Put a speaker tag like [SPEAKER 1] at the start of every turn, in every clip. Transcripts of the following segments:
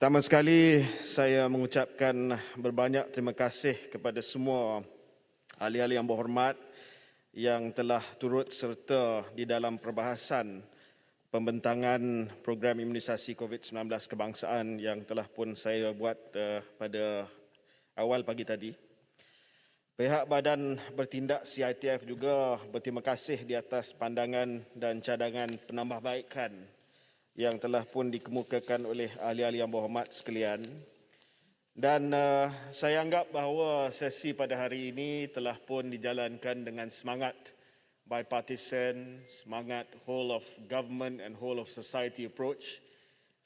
[SPEAKER 1] Pertama sekali, saya mengucapkan berbanyak terima kasih kepada semua ahli-ahli yang berhormat yang telah turut serta di dalam perbahasan pembentangan program imunisasi COVID-19 kebangsaan yang telah pun saya buat pada awal pagi tadi. Pihak Badan Bertindak CITF juga berterima kasih di atas pandangan dan cadangan penambahbaikan yang telah pun dikemukakan oleh ahli-ahli yang berhormat sekalian. Dan saya anggap bahawa sesi pada hari ini telah pun dijalankan dengan semangat bipartisan, semangat whole of government and whole of society approach.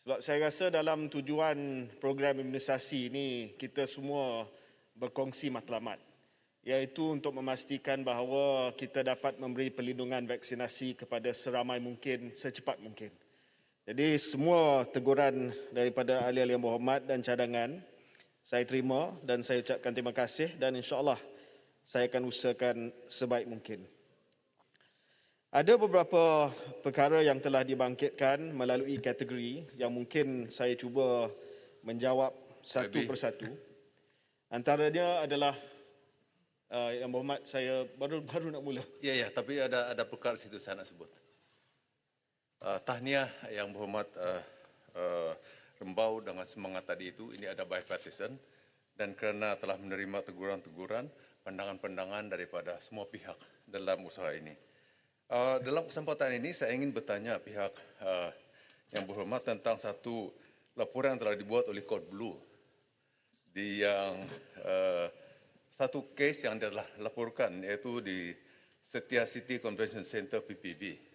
[SPEAKER 1] Sebab saya rasa dalam tujuan program imunisasi ini kita semua berkongsi matlamat, iaitu untuk memastikan bahawa kita dapat memberi perlindungan vaksinasi kepada seramai mungkin secepat mungkin. Jadi semua teguran daripada ahli-ahli yang berhormat dan cadangan saya terima dan saya ucapkan terima kasih dan insya-Allah saya akan usahakan sebaik mungkin. Ada beberapa perkara yang telah dibangkitkan melalui kategori yang mungkin saya cuba menjawab satu persatu. Antaranya adalah yang berhormat, saya baru nak mula.
[SPEAKER 2] Ya, tapi ada perkara situ saya nak sebut. Tahniah yang berhormat Rembau dengan semangat tadi itu, ini ada bipartisan dan kerana telah menerima teguran-teguran, pandangan-pandangan daripada semua pihak dalam usaha ini. Dalam kesempatan ini saya ingin bertanya pihak yang berhormat tentang satu laporan yang telah dibuat oleh Code Blue di yang satu kes yang telah laporkan iaitu di Setia City Convention Center PPB.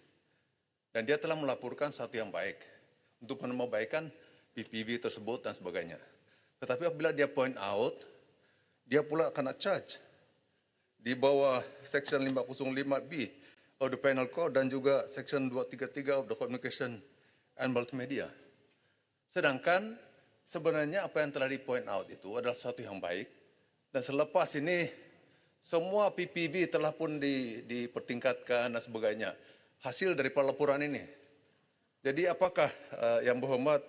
[SPEAKER 2] Dan dia telah melaporkan sesuatu yang baik untuk menambahbaikan PPV tersebut dan sebagainya. Tetapi apabila dia point out, dia pula kena charge di bawah Section 505B of the Penal Code dan juga Section 233 of the Communication and Multimedia. Sedangkan sebenarnya apa yang telah di point out itu adalah sesuatu yang baik dan selepas ini semua PPV telah pun dipertingkatkan dan sebagainya. Hasil daripada laporan ini. Jadi apakah yang berhormat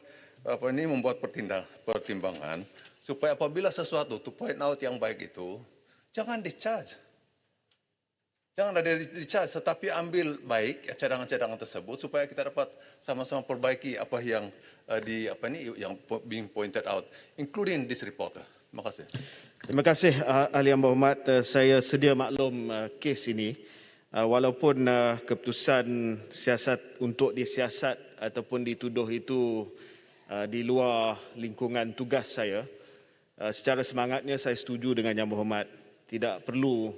[SPEAKER 2] ini membuat pertimbangan supaya apabila sesuatu to point out yang baik itu jangan di-charge. Jangan ada di-charge tetapi ambil baik cadangan-cadangan tersebut supaya kita dapat sama-sama perbaiki apa yang yang being pointed out including this reporter. Terima kasih.
[SPEAKER 1] Terima kasih ahli yang berhormat. Saya sedia maklum kes ini. Walaupun keputusan siasat untuk disiasat ataupun dituduh itu di luar lingkungan tugas saya, secara semangatnya saya setuju dengan Yang Berhormat. Tidak perlu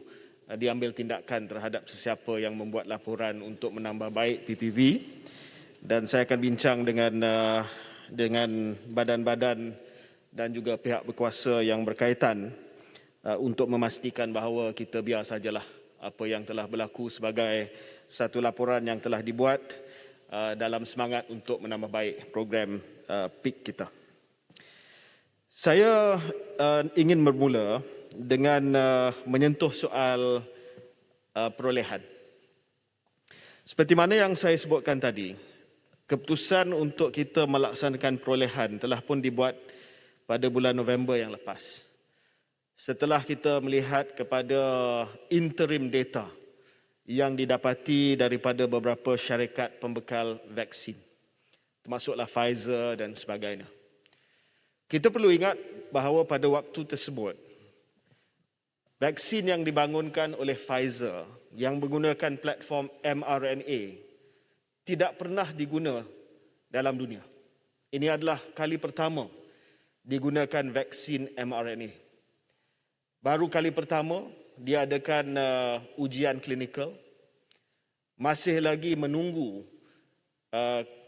[SPEAKER 1] diambil tindakan terhadap sesiapa yang membuat laporan untuk menambah baik PPV. Dan saya akan bincang dengan badan-badan dan juga pihak berkuasa yang berkaitan untuk memastikan bahawa kita biar sajalah apa yang telah berlaku sebagai satu laporan yang telah dibuat dalam semangat untuk menambah baik program PIK kita. Saya ingin bermula dengan menyentuh soal perolehan. Seperti mana yang saya sebutkan tadi, keputusan untuk kita melaksanakan perolehan telah pun dibuat pada bulan November yang lepas. Setelah kita melihat kepada interim data yang didapati daripada beberapa syarikat pembekal vaksin, termasuklah Pfizer dan sebagainya. Kita perlu ingat bahawa pada waktu tersebut, vaksin yang dibangunkan oleh Pfizer yang menggunakan platform mRNA tidak pernah diguna dalam dunia. Ini adalah kali pertama digunakan vaksin mRNA. Baru kali pertama diadakan ujian klinikal, masih lagi menunggu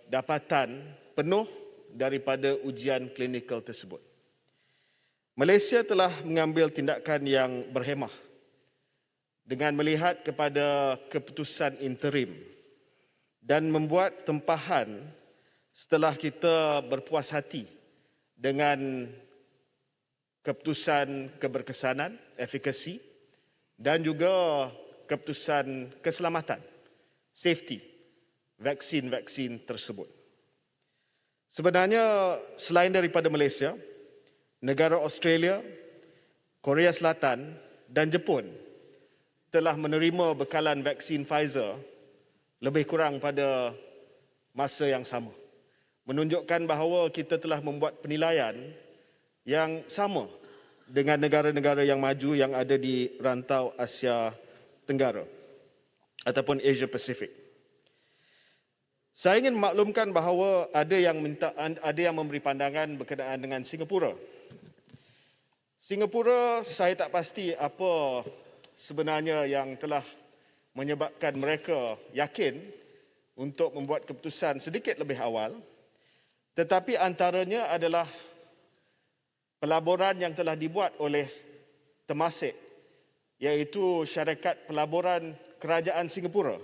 [SPEAKER 1] dapatan penuh daripada ujian klinikal tersebut. Malaysia telah mengambil tindakan yang berhemah dengan melihat kepada keputusan interim dan membuat tempahan setelah kita berpuas hati dengan keputusan keberkesanan, efikasi dan juga keputusan keselamatan, safety vaksin-vaksin tersebut. Sebenarnya selain daripada Malaysia, negara Australia, Korea Selatan dan Jepun telah menerima bekalan vaksin Pfizer lebih kurang pada masa yang sama. Menunjukkan bahawa kita telah membuat penilaian yang sama dengan negara-negara yang maju yang ada di rantau Asia Tenggara ataupun Asia Pasifik. Saya ingin memaklumkan bahawa ada yang memberi pandangan berkenaan dengan Singapura. Singapura, saya tak pasti apa sebenarnya yang telah menyebabkan mereka yakin untuk membuat keputusan sedikit lebih awal, tetapi antaranya adalah pelaburan yang telah dibuat oleh Temasek, iaitu syarikat pelaburan kerajaan Singapura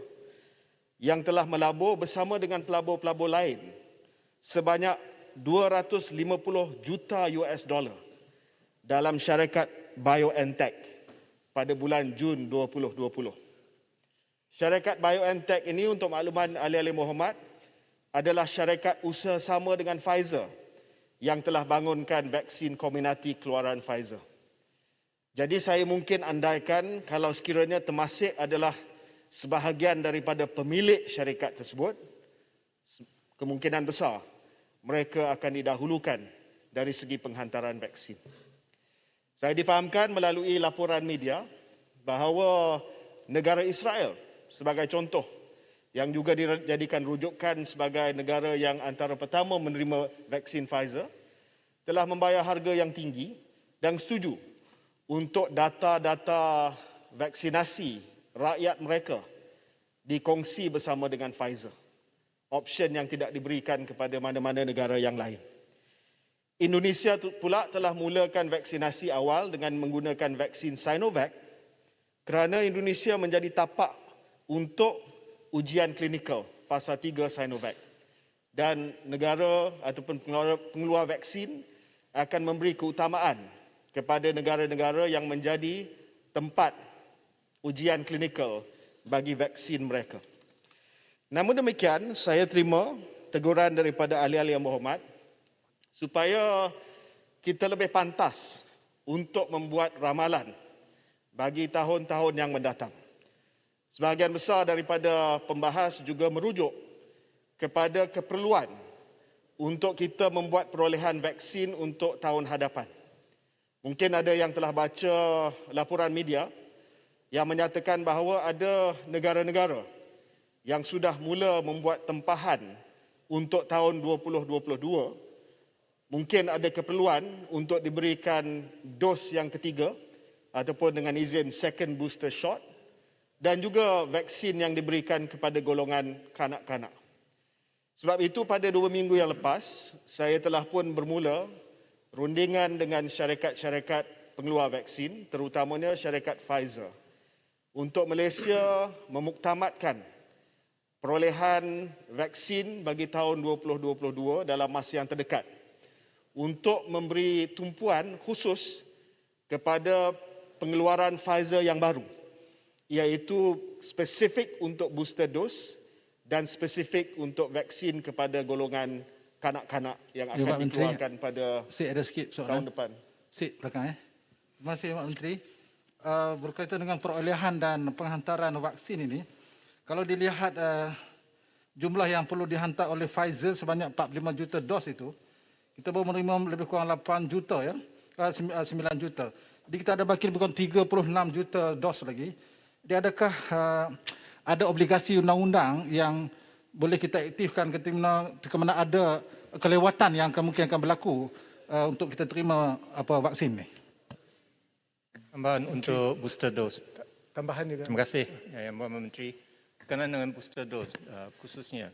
[SPEAKER 1] yang telah melabur bersama dengan pelabur-pelabur lain sebanyak 250 juta US dollar dalam syarikat BioNTech pada bulan Jun 2020. Syarikat BioNTech ini, untuk makluman ahli-ahli berhormat, adalah syarikat usaha sama dengan Pfizer yang telah bangunkan vaksin Comirnaty keluaran Pfizer. Jadi saya mungkin andaikan kalau sekiranya Temasek adalah sebahagian daripada pemilik syarikat tersebut, kemungkinan besar mereka akan didahulukan dari segi penghantaran vaksin. Saya difahamkan melalui laporan media bahawa negara Israel sebagai contoh yang juga dijadikan rujukan sebagai negara yang antara pertama menerima vaksin Pfizer telah membayar harga yang tinggi dan setuju untuk data-data vaksinasi rakyat mereka dikongsi bersama dengan Pfizer. Option yang tidak diberikan kepada mana-mana negara yang lain. Indonesia pula telah mulakan vaksinasi awal dengan menggunakan vaksin Sinovac kerana Indonesia menjadi tapak untuk ujian klinikal fasa 3 Sinovac. Dan negara ataupun pengeluar vaksin akan memberi keutamaan kepada negara-negara yang menjadi tempat ujian klinikal bagi vaksin mereka. Namun demikian, saya terima teguran daripada ahli-ahli yang berhormat supaya kita lebih pantas untuk membuat ramalan bagi tahun-tahun yang mendatang. Sebahagian besar daripada pembahas juga merujuk kepada keperluan untuk kita membuat perolehan vaksin untuk tahun hadapan. Mungkin ada yang telah baca laporan media yang menyatakan bahawa ada negara-negara yang sudah mula membuat tempahan untuk tahun 2022. Mungkin ada keperluan untuk diberikan dos yang ketiga ataupun dengan izin second booster shot dan juga vaksin yang diberikan kepada golongan kanak-kanak. Sebab itu pada 2 minggu yang lepas, saya telah pun bermula rundingan dengan syarikat-syarikat pengeluar vaksin, terutamanya syarikat Pfizer, untuk Malaysia memuktamadkan perolehan vaksin bagi tahun 2022 dalam masa yang terdekat untuk memberi tumpuan khusus kepada pengeluaran Pfizer yang baru, iaitu spesifik untuk booster dose dan spesifik untuk vaksin kepada golongan kanak-kanak yang akan dikeluarkan pada tahun depan.
[SPEAKER 3] Belakang. Terima kasih, Pak Menteri. Berkaitan dengan perolehan dan penghantaran vaksin ini, kalau dilihat jumlah yang perlu dihantar oleh Pfizer sebanyak 45 juta dos itu, kita baru menerima lebih kurang 8 juta, 9 juta. Jadi kita ada baki lebih kurang 36 juta dos lagi. Jadi adakah ada obligasi undang-undang yang boleh kita aktifkan ketika mana ada kelewatan yang mungkin akan berlaku untuk kita terima vaksin ini?
[SPEAKER 4] Tambahan untuk booster dose.
[SPEAKER 5] Tambahan juga.
[SPEAKER 4] Terima kasih, Yang Berhormat Menteri. Berkenaan dengan booster dose khususnya,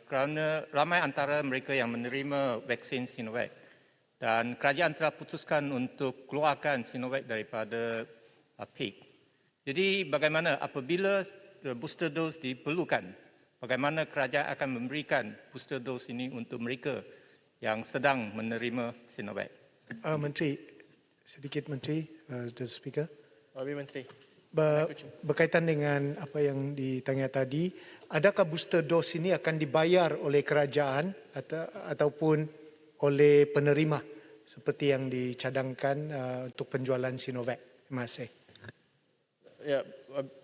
[SPEAKER 4] kerana ramai antara mereka yang menerima vaksin Sinovac dan kerajaan telah putuskan untuk keluarkan Sinovac daripada PIK. Jadi bagaimana apabila booster dose diperlukan, bagaimana kerajaan akan memberikan booster dose ini untuk mereka yang sedang menerima Sinovac?
[SPEAKER 5] Menteri, sedikit Menteri, the Speaker.
[SPEAKER 6] Wabil Menteri.
[SPEAKER 5] berkaitan dengan apa yang ditanya tadi, adakah booster dose ini akan dibayar oleh kerajaan ataupun oleh penerima seperti yang dicadangkan untuk penjualan Sinovac? Terima kasih.
[SPEAKER 6] Ya,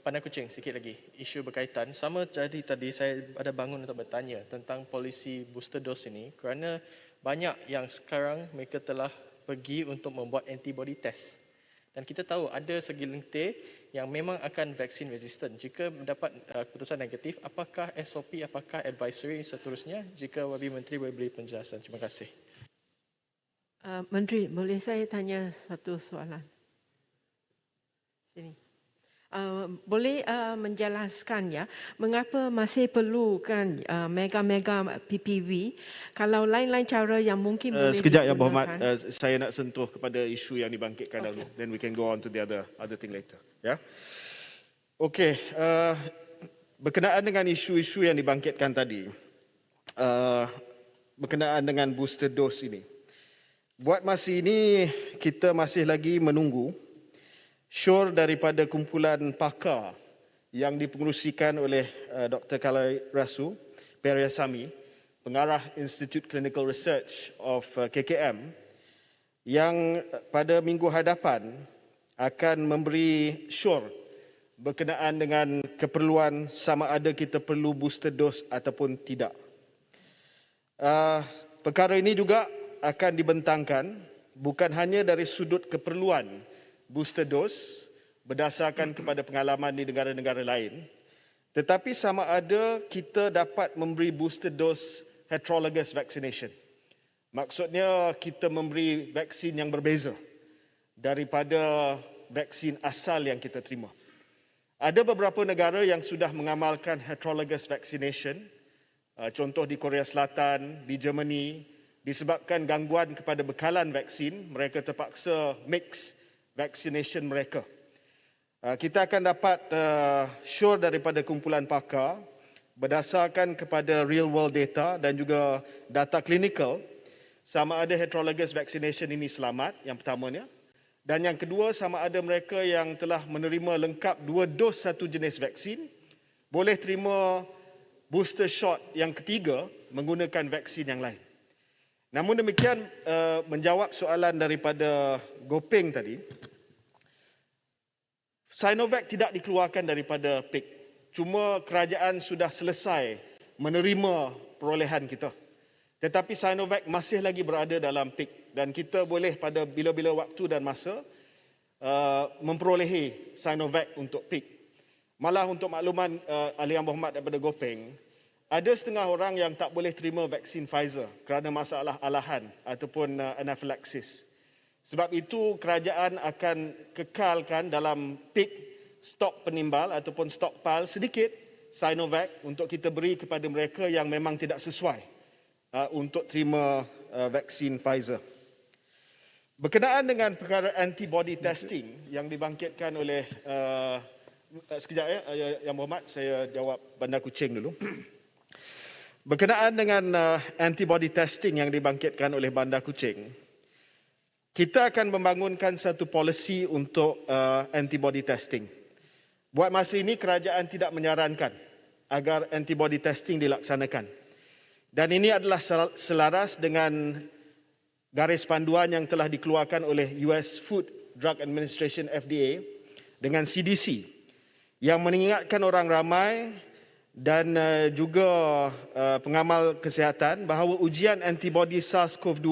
[SPEAKER 6] Pandai Kuching sikit lagi. Isu berkaitan. Sama tadi saya ada bangun untuk bertanya tentang polisi booster dose ini kerana banyak yang sekarang mereka telah pergi untuk membuat antibody test. Dan kita tahu ada segelintir yang memang akan vaksin resistant. Jika mendapat keputusan negatif, apakah SOP, apakah advisory seterusnya? Jika Wabi Menteri boleh beri penjelasan. Terima kasih.
[SPEAKER 7] Menteri, boleh saya tanya satu soalan? Sini. Boleh menjelaskan ya mengapa masih perlukan mega-mega PPV kalau lain-lain cara yang mungkin boleh
[SPEAKER 1] sekejap
[SPEAKER 7] digunakan?
[SPEAKER 1] Yang Berhormat, saya nak sentuh kepada isu yang dibangkitkan dahulu, then we can go on to the other thing later. Ya. Okey, berkenaan dengan isu-isu yang dibangkitkan tadi, berkenaan dengan booster dose ini. Buat masa ini kita masih lagi menunggu syur daripada kumpulan pakar yang dipengerusikan oleh Dr. Kalai Rasu Periasami, pengarah Institute Clinical Research of KKM, yang pada minggu hadapan akan memberi syur berkenaan dengan keperluan sama ada kita perlu booster dose ataupun tidak. Perkara ini juga akan dibentangkan bukan hanya dari sudut keperluan booster dose berdasarkan kepada pengalaman di negara-negara lain, tetapi sama ada kita dapat memberi booster dose heterologous vaccination. Maksudnya kita memberi vaksin yang berbeza daripada vaksin asal yang kita terima. Ada beberapa negara yang sudah mengamalkan heterologous vaccination, contoh di Korea Selatan, di Germany, disebabkan gangguan kepada bekalan vaksin, mereka terpaksa mix vaccination mereka. Kita akan dapat syur daripada kumpulan pakar berdasarkan kepada real world data dan juga data klinikal sama ada heterologous vaccination ini selamat, yang pertamanya. Dan yang kedua, sama ada mereka yang telah menerima lengkap 2 dos satu jenis vaksin boleh terima booster shot yang ketiga menggunakan vaksin yang lain. Namun demikian, menjawab soalan daripada Gopeng tadi, Sinovac tidak dikeluarkan daripada PIK. Cuma kerajaan sudah selesai menerima perolehan kita. Tetapi Sinovac masih lagi berada dalam PIK dan kita boleh pada bila-bila waktu dan masa memperolehi Sinovac untuk PIK. Malah untuk makluman Ahli Yang Berhormat daripada Gopeng, ada setengah orang yang tak boleh terima vaksin Pfizer kerana masalah alahan ataupun anafilaksis. Sebab itu kerajaan akan kekalkan dalam PIK stok penimbal ataupun stockpile sedikit Sinovac untuk kita beri kepada mereka yang memang tidak sesuai untuk terima vaksin Pfizer. Berkenaan dengan perkara antibody testing yang dibangkitkan oleh sekejap ya, Yang Berhormat, saya jawab Bandar Kuching dulu. Berkenaan dengan antibody testing yang dibangkitkan oleh Bandar Kuching, kita akan membangunkan satu polisi untuk antibody testing. Buat masa ini kerajaan tidak menyarankan agar antibody testing dilaksanakan. Dan ini adalah selaras dengan garis panduan yang telah dikeluarkan oleh US Food Drug Administration FDA dengan CDC yang mengingatkan orang ramai dan juga pengamal kesihatan bahawa ujian antibody SARS-CoV-2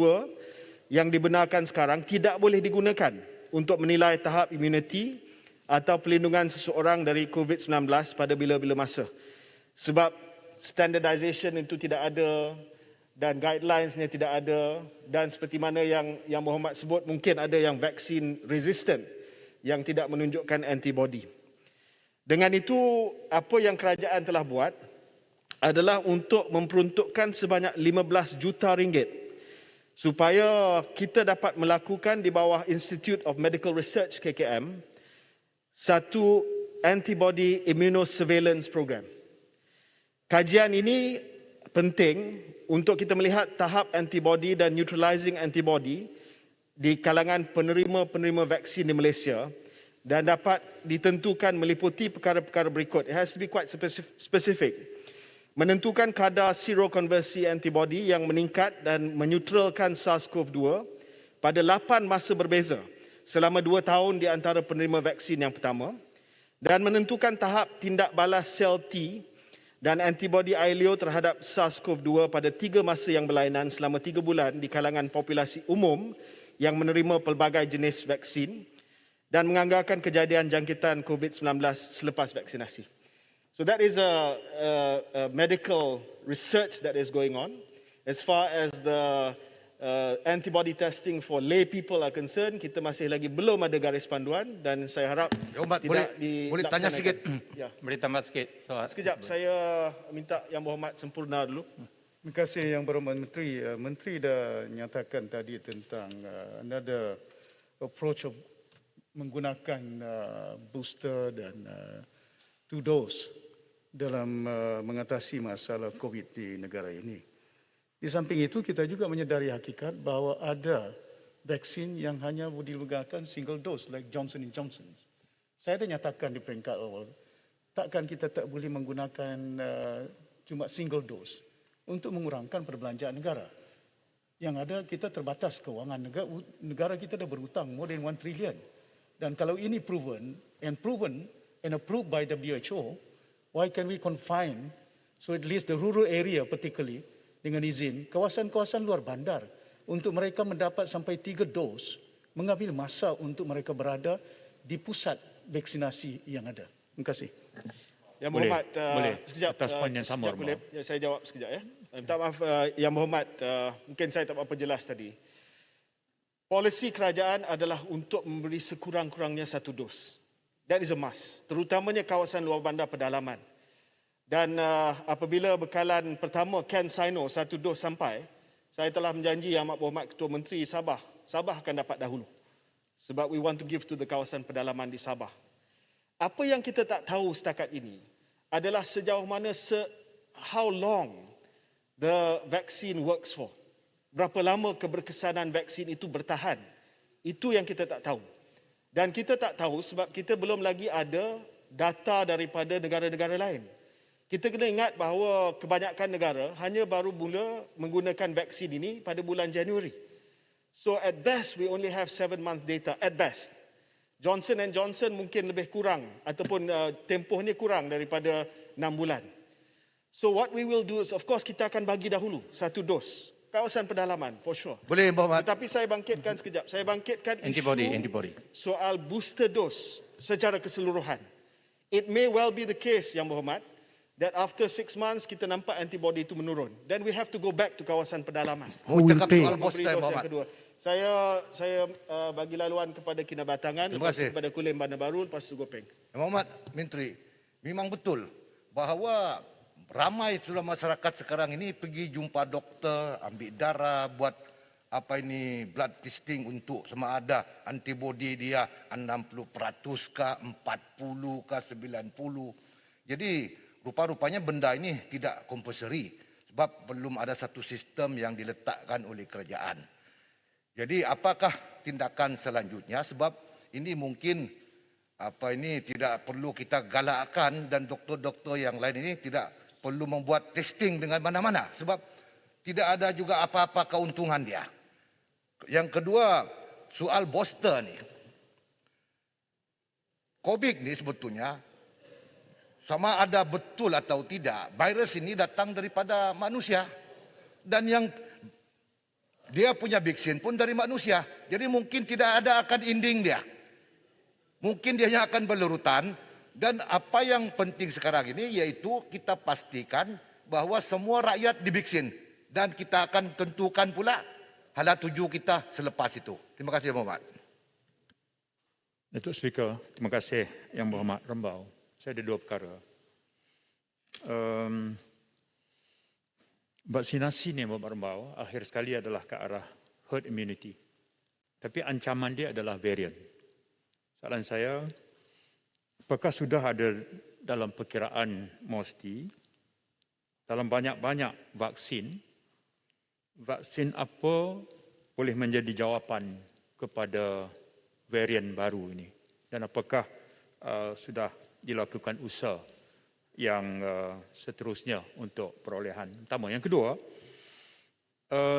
[SPEAKER 1] yang dibenarkan sekarang tidak boleh digunakan untuk menilai tahap imuniti atau pelindungan seseorang dari COVID-19 pada bila-bila masa. Sebab standardization itu tidak ada dan guidelines-nya tidak ada, dan seperti mana yang Berhormat sebut, mungkin ada yang vaksin resistant yang tidak menunjukkan antibody. Dengan itu, apa yang kerajaan telah buat adalah untuk memperuntukkan sebanyak 15 juta ringgit supaya kita dapat melakukan di bawah Institute of Medical Research KKM satu antibody immunosurveillance program. Kajian ini penting untuk kita melihat tahap antibody dan neutralizing antibody di kalangan penerima-penerima vaksin di Malaysia dan dapat ditentukan meliputi perkara-perkara berikut. It has to be quite specific. Menentukan kadar serokonversi antibody yang meningkat dan menyutralkan SARS-CoV-2 pada 8 masa berbeza selama 2 tahun di antara penerima vaksin yang pertama, dan menentukan tahap tindak balas sel T dan antibody ILO terhadap SARS-CoV-2 pada 3 masa yang berlainan selama 3 bulan di kalangan populasi umum yang menerima pelbagai jenis vaksin, dan menganggarkan kejadian jangkitan COVID-19 selepas vaksinasi. So that is a medical research that is going on. As far as the antibody testing for lay people are concerned, kita masih lagi belum ada garis panduan, dan saya harap
[SPEAKER 8] Umat, boleh tanya sikit?
[SPEAKER 1] Ya.
[SPEAKER 4] Boleh tambah sikit soal.
[SPEAKER 1] Sekejap, saya minta Yang Berhormat sempurna dulu.
[SPEAKER 9] Terima kasih Yang Berhormat Menteri. Menteri dah nyatakan tadi tentang another approach of menggunakan booster dan 2 dose dalam mengatasi masalah COVID di negara ini. Di samping itu, kita juga menyedari hakikat bahawa ada vaksin yang hanya digunakan single dose, like Johnson & Johnson. Saya dah nyatakan di peringkat awal, takkan kita tak boleh menggunakan cuma single dose untuk mengurangkan perbelanjaan negara. Yang ada, kita terbatas kewangan negara kita dah berhutang more than 1 trillion. Dan kalau ini proven and approved by WHO, why can we confine, so at least the rural area particularly, dengan izin, kawasan-kawasan luar bandar untuk mereka mendapat sampai 3 dos, mengambil masa untuk mereka berada di pusat vaksinasi yang ada. Terima kasih.
[SPEAKER 1] Yang
[SPEAKER 10] Boleh,
[SPEAKER 1] Berhormat,
[SPEAKER 10] boleh.
[SPEAKER 1] sekejap,
[SPEAKER 10] Atas poin yang sama,
[SPEAKER 1] sekejap boleh, ya, saya jawab sekejap ya. Minta maaf Yang Berhormat, mungkin saya tak berapa jelas tadi. Polisi kerajaan adalah untuk memberi sekurang-kurangnya 1 dos. That is a must, terutamanya kawasan luar bandar pedalaman. Dan apabila bekalan pertama CanSino 1 dos sampai, saya telah menjanji Yang Amat Berhormat Ketua Menteri Sabah akan dapat dahulu. Sebab we want to give to the kawasan pedalaman di Sabah. Apa yang kita tak tahu setakat ini adalah sejauh mana how long the vaccine works for. Berapa lama keberkesanan vaksin itu bertahan. Itu yang kita tak tahu. Dan kita tak tahu sebab kita belum lagi ada data daripada negara-negara lain. Kita kena ingat bahawa kebanyakan negara hanya baru mula menggunakan vaksin ini pada bulan Januari. So at best we only have 7-month data, at best. Johnson & Johnson mungkin lebih kurang ataupun tempohnya kurang daripada 6 bulan. So what we will do is, of course, kita akan bagi dahulu 1 dos. Kawasan pedalaman, for sure.
[SPEAKER 8] Boleh, Berhormat.
[SPEAKER 1] Tetapi saya bangkitkan sekejap. Saya bangkitkan
[SPEAKER 4] Antibody.
[SPEAKER 1] soal booster dose secara keseluruhan. It may well be the case, Yang Berhormat, that after 6 months kita nampak antibody itu menurun. Then we have to go back to kawasan pedalaman.
[SPEAKER 8] Cakap soal
[SPEAKER 1] Memberi
[SPEAKER 8] booster,
[SPEAKER 1] dos yang
[SPEAKER 8] Berhormat.
[SPEAKER 1] kedua. Saya bagi laluan kepada Kinabatangan,
[SPEAKER 8] Terima
[SPEAKER 1] lepas itu
[SPEAKER 8] kasih.
[SPEAKER 1] kepada Kulim Bandar Baru, lepas itu Gopeng.
[SPEAKER 8] Yang Berhormat Menteri, memang betul bahawa ramai sudah masyarakat sekarang ini pergi jumpa doktor, ambil darah, buat blood testing untuk sama ada antibody dia 60% kah, 40 kah, 90. Jadi rupa-rupanya benda ini tidak compulsory sebab belum ada satu sistem yang diletakkan oleh kerajaan. Jadi apakah tindakan selanjutnya, sebab ini mungkin tidak perlu kita galakkan, dan doktor-doktor yang lain ini tidak perlu membuat testing dengan mana-mana sebab tidak ada juga apa-apa keuntungan dia. Yang kedua, soal booster ni. COVID ni sebetulnya sama ada betul atau tidak, virus ini datang daripada manusia, dan yang dia punya vaksin pun dari manusia. Jadi mungkin tidak ada akan ending dia. Mungkin dia yang akan berlarutan. Dan apa yang penting sekarang ini yaitu kita pastikan bahawa semua rakyat divaksin, dan kita akan tentukan pula hala tuju kita selepas itu. Terima kasih, Yang Berhormat.
[SPEAKER 10] Datuk Speaker, terima kasih Yang Berhormat Rembau. Saya ada 2 perkara. Vaksinasi ni Yang Berhormat Rembau akhir sekali adalah ke arah herd immunity. Tapi ancaman dia adalah varian. Soalan saya, apakah sudah ada dalam perkiraan MOSTI, dalam banyak-banyak vaksin apa boleh menjadi jawapan kepada varian baru ini? dan apakah sudah dilakukan usaha yang seterusnya untuk perolehan pertama. Yang kedua,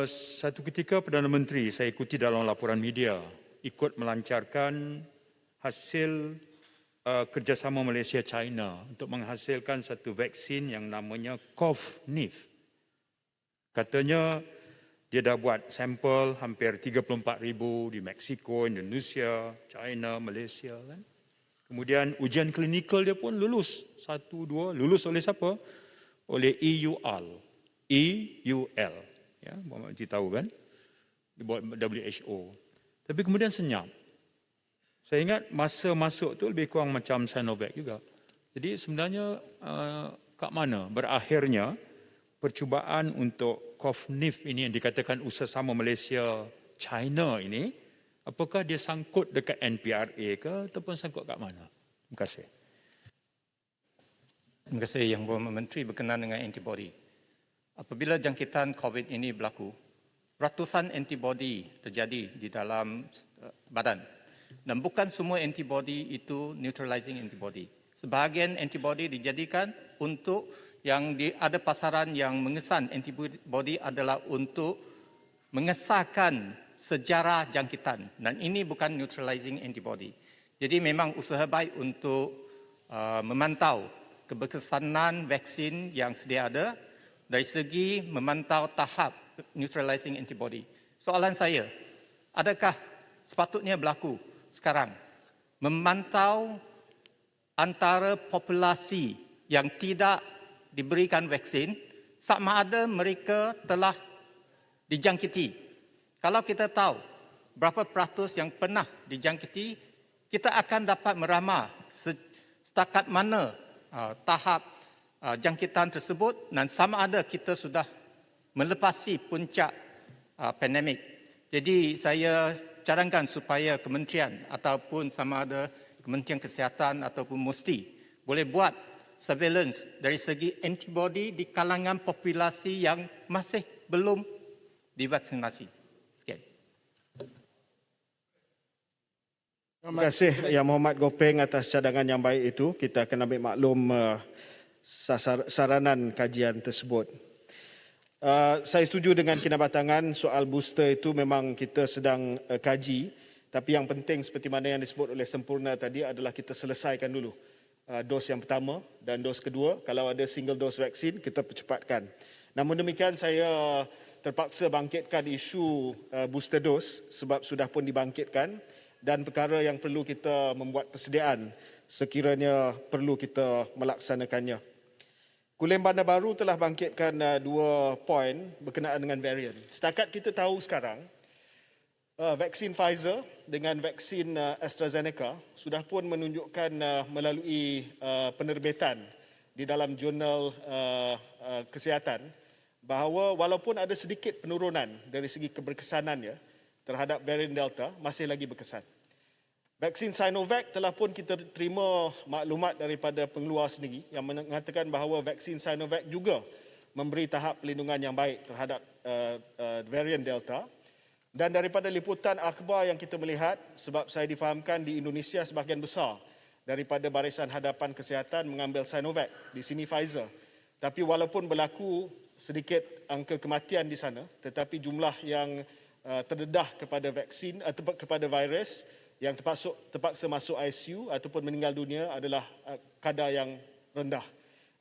[SPEAKER 10] satu ketika Perdana Menteri saya ikuti dalam laporan media ikut melancarkan hasil kerjasama Malaysia-China untuk menghasilkan satu vaksin yang namanya COV-NIF. Katanya dia dah buat sampel hampir 34,000 di Mexico, Indonesia, China, Malaysia kan. Kemudian ujian klinikal dia pun lulus. 1, 2, lulus oleh siapa? Oleh EUL. EUL. Ya, Muhammad Encik tahu kan? Dibuat WHO. Tapi kemudian senyap. Saya ingat masa masuk tu lebih kurang macam Sinovac juga. Jadi sebenarnya kat mana berakhirnya percubaan untuk COV-NIF ini yang dikatakan usaha sama Malaysia-China ini, apakah dia sangkut dekat NPRA ke ataupun sangkut kat mana? Terima kasih.
[SPEAKER 4] Terima kasih Yang Berhormat Menteri berkenaan dengan antibody. Apabila jangkitan COVID ini berlaku, ratusan antibody terjadi di dalam badan. Dan bukan semua antibody itu neutralizing antibody. Sebahagian antibody dijadikan untuk yang ada pasaran yang mengesan antibody adalah untuk mengesahkan sejarah jangkitan. Dan ini bukan neutralizing antibody. Jadi memang usaha baik untuk memantau keberkesanan vaksin yang sedia ada dari segi memantau tahap neutralizing antibody. Soalan saya, adakah sepatutnya berlaku sekarang memantau antara populasi yang tidak diberikan vaksin sama ada mereka telah dijangkiti? Kalau kita tahu berapa peratus yang pernah dijangkiti, kita akan dapat meramal setakat mana tahap jangkitan tersebut dan sama ada kita sudah melepasi puncak pandemik. Jadi saya cadangkan supaya kementerian ataupun sama ada Kementerian Kesihatan ataupun MUSTI boleh buat surveillance dari segi antibody di kalangan populasi yang masih belum divaksinasi. Sekian.
[SPEAKER 1] Terima kasih Yang Muhammad Gopeng atas cadangan yang baik itu. Kita akan ambil maklum saranan kajian tersebut. Saya setuju dengan kinabatangan soal booster itu memang kita sedang kaji. Tapi yang penting seperti mana yang disebut oleh Sempurna tadi adalah kita selesaikan dulu dos yang pertama dan dos kedua. Kalau ada single dose vaksin, kita percepatkan. Namun demikian saya terpaksa bangkitkan isu booster dose sebab sudah pun dibangkitkan dan perkara yang perlu kita membuat persediaan sekiranya perlu kita melaksanakannya. Kulim Bandar Baru telah bangkitkan 2 poin berkenaan dengan varian. Setakat kita tahu sekarang, vaksin Pfizer dengan vaksin AstraZeneca sudah pun menunjukkan melalui penerbitan di dalam jurnal kesihatan bahawa walaupun ada sedikit penurunan dari segi keberkesanannya terhadap varian Delta, masih lagi berkesan. Vaksin Sinovac telah pun kita terima maklumat daripada pengeluar sendiri yang mengatakan bahawa vaksin Sinovac juga memberi tahap pelindungan yang baik terhadap varian Delta. Dan daripada liputan akhbar yang kita melihat, sebab saya difahamkan di Indonesia sebahagian besar daripada Barisan Hadapan Kesihatan mengambil Sinovac, di sini Pfizer. Tapi walaupun berlaku sedikit angka kematian di sana, tetapi jumlah yang terdedah kepada vaksin atau kepada virus yang terpaksa masuk ICU ataupun meninggal dunia adalah kadar yang rendah.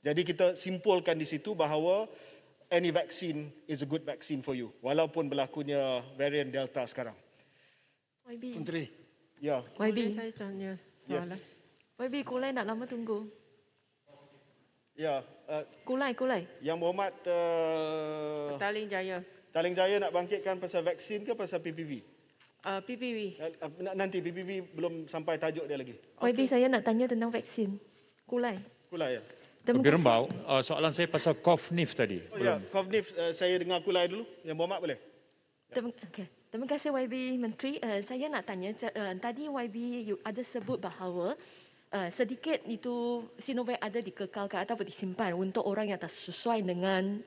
[SPEAKER 1] Jadi kita simpulkan di situ bahawa any vaccine is a good vaccine for you, walaupun berlakunya varian Delta sekarang.
[SPEAKER 11] YB.
[SPEAKER 1] Menteri. Ya.
[SPEAKER 11] YB.
[SPEAKER 7] Saya tanya soalan.
[SPEAKER 11] YB, Kulai nak lama tunggu.
[SPEAKER 1] Ya.
[SPEAKER 11] Kulai.
[SPEAKER 1] Yang Berhormat
[SPEAKER 7] Petaling Jaya.
[SPEAKER 1] Petaling Jaya nak bangkitkan pasal vaksin ke pasal PPV?
[SPEAKER 7] PPV.
[SPEAKER 1] Nanti PPV belum sampai tajuk dia lagi.
[SPEAKER 11] YB, saya nak tanya tentang vaksin. Kulai.
[SPEAKER 1] Kulai ya.
[SPEAKER 10] Lebih rembau, soalan saya pasal COV-NIF tadi.
[SPEAKER 1] Oh ya, COV-NIF saya dengar Kulai dulu. Yang Berhormat boleh?
[SPEAKER 11] Terima kasih YB Menteri. Saya nak tanya, tadi YB ada sebut bahawa sedikit itu Sinovac ada dikekalkan atau disimpan untuk orang yang tak sesuai dengan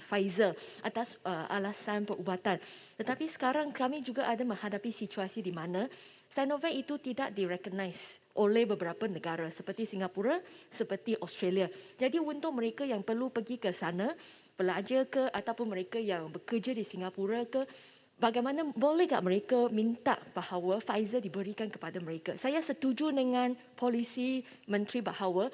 [SPEAKER 11] Pfizer atas alasan perubatan. Tetapi sekarang kami juga ada menghadapi situasi di mana Sinovac itu tidak direcognize oleh beberapa negara seperti Singapura, seperti Australia. Jadi untuk mereka yang perlu pergi ke sana, pelajar ke ataupun mereka yang bekerja di Singapura ke, bagaimana boleh tak mereka minta bahawa Pfizer diberikan kepada mereka? Saya setuju dengan polisi Menteri bahawa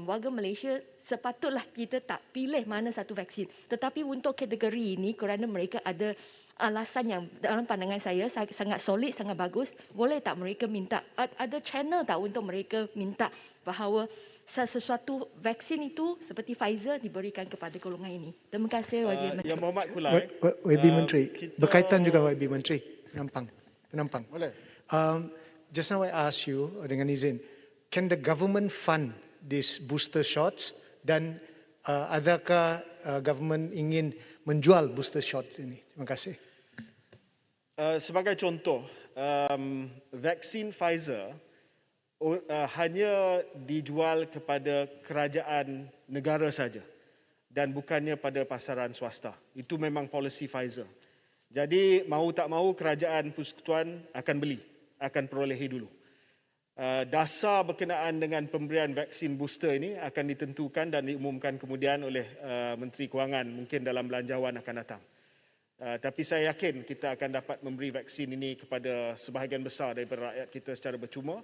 [SPEAKER 11] warga Malaysia sepatutlah kita tak pilih mana satu vaksin. Tetapi untuk kategori ini kerana mereka ada alasan yang dalam pandangan saya sangat solid, sangat bagus, boleh tak mereka minta, ada channel tak untuk mereka minta bahawa sesuatu vaksin itu seperti Pfizer diberikan kepada golongan ini. Terima kasih YB Menteri.
[SPEAKER 1] Yang Berhormat Kulai.
[SPEAKER 5] YB Menteri, berkaitan juga YB Menteri, penampang.
[SPEAKER 8] Boleh.
[SPEAKER 5] Just now I asked you, dengan izin, can the government fund these booster shots dan adakah government ingin menjual booster shots ini? Terima kasih.
[SPEAKER 1] Sebagai contoh, vaksin Pfizer hanya dijual kepada kerajaan negara saja dan bukannya pada pasaran swasta. Itu memang polisi Pfizer. Jadi mahu tak mahu kerajaan persekutuan akan beli, akan perolehi dulu. Dasar berkenaan dengan pemberian vaksin booster ini akan ditentukan dan diumumkan kemudian oleh Menteri Kewangan mungkin dalam belanjawan akan datang. Tapi saya yakin kita akan dapat memberi vaksin ini kepada sebahagian besar daripada rakyat kita secara bercuma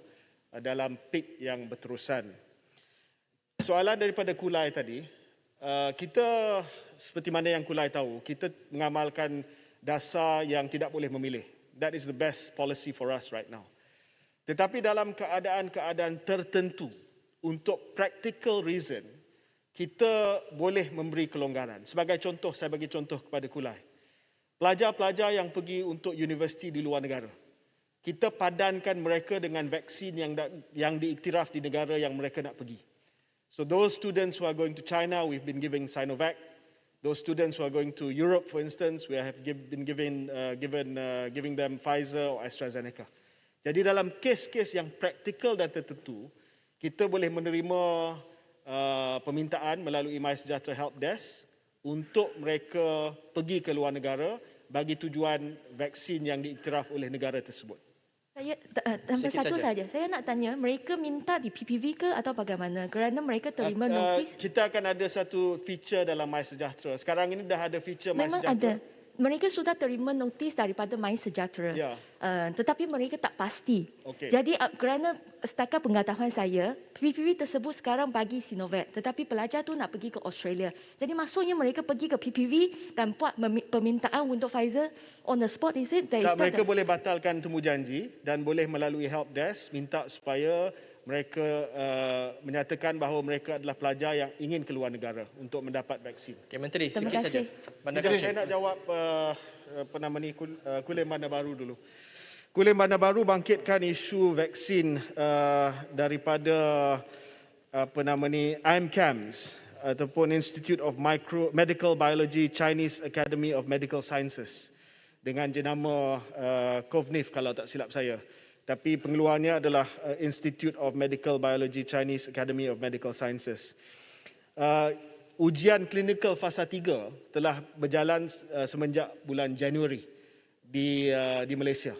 [SPEAKER 1] dalam peak yang berterusan. Soalan daripada Kulai tadi, kita seperti mana yang Kulai tahu, kita mengamalkan dasar yang tidak boleh memilih. That is the best policy for us right now. Tetapi dalam keadaan-keadaan tertentu, untuk practical reason, kita boleh memberi kelonggaran. Sebagai contoh, saya bagi contoh kepada Kulai. Pelajar-pelajar yang pergi untuk universiti di luar negara, kita padankan mereka dengan vaksin yang diiktiraf di negara yang mereka nak pergi. So those students who are going to China, we've been giving Sinovac. Those students who are going to Europe, for instance, we have been giving them Pfizer or AstraZeneca. Jadi dalam kes-kes yang praktikal dan tertentu, kita boleh menerima permintaan melalui MySejahtera Help Desk untuk mereka pergi ke luar negara bagi tujuan vaksin yang diiktiraf oleh negara tersebut.
[SPEAKER 11] Saya tambah satu saja. Saya nak tanya, mereka minta di PPV ke atau bagaimana? Kerana mereka terima notis.
[SPEAKER 1] Kita akan ada satu feature dalam MySejahtera. Sekarang ini dah ada feature
[SPEAKER 11] Memang
[SPEAKER 1] MySejahtera.
[SPEAKER 11] ada. Mereka sudah terima notis daripada MySejahtera.
[SPEAKER 1] Ya.
[SPEAKER 11] Tetapi mereka tak pasti.
[SPEAKER 1] Okey.
[SPEAKER 11] Jadi kerana setakat pengetahuan saya, PPV tersebut sekarang bagi Sinovac. Tetapi pelajar tu nak pergi ke Australia. Jadi maksudnya mereka pergi ke PPV dan buat permintaan untuk Pfizer on the spot, is it?
[SPEAKER 1] Tak, mereka boleh batalkan temu janji dan boleh melalui help desk minta supaya mereka menyatakan bahawa mereka adalah pelajar yang ingin keluar negara untuk mendapat vaksin.
[SPEAKER 6] Okay, Menteri,
[SPEAKER 11] Terima
[SPEAKER 6] sikit saja.
[SPEAKER 11] kasih.
[SPEAKER 1] Saya nak jawab Kulim Bandar Baru dulu. Kulim Bandar Baru bangkitkan isu vaksin daripada IMCAMS ataupun Institute of Medical Biology Chinese Academy of Medical Sciences dengan jenama COVNIF kalau tak silap saya. Tapi pengeluarnya adalah Institute of Medical Biology Chinese Academy of Medical Sciences. Ujian klinikal fasa 3 telah berjalan semenjak bulan Januari di Malaysia.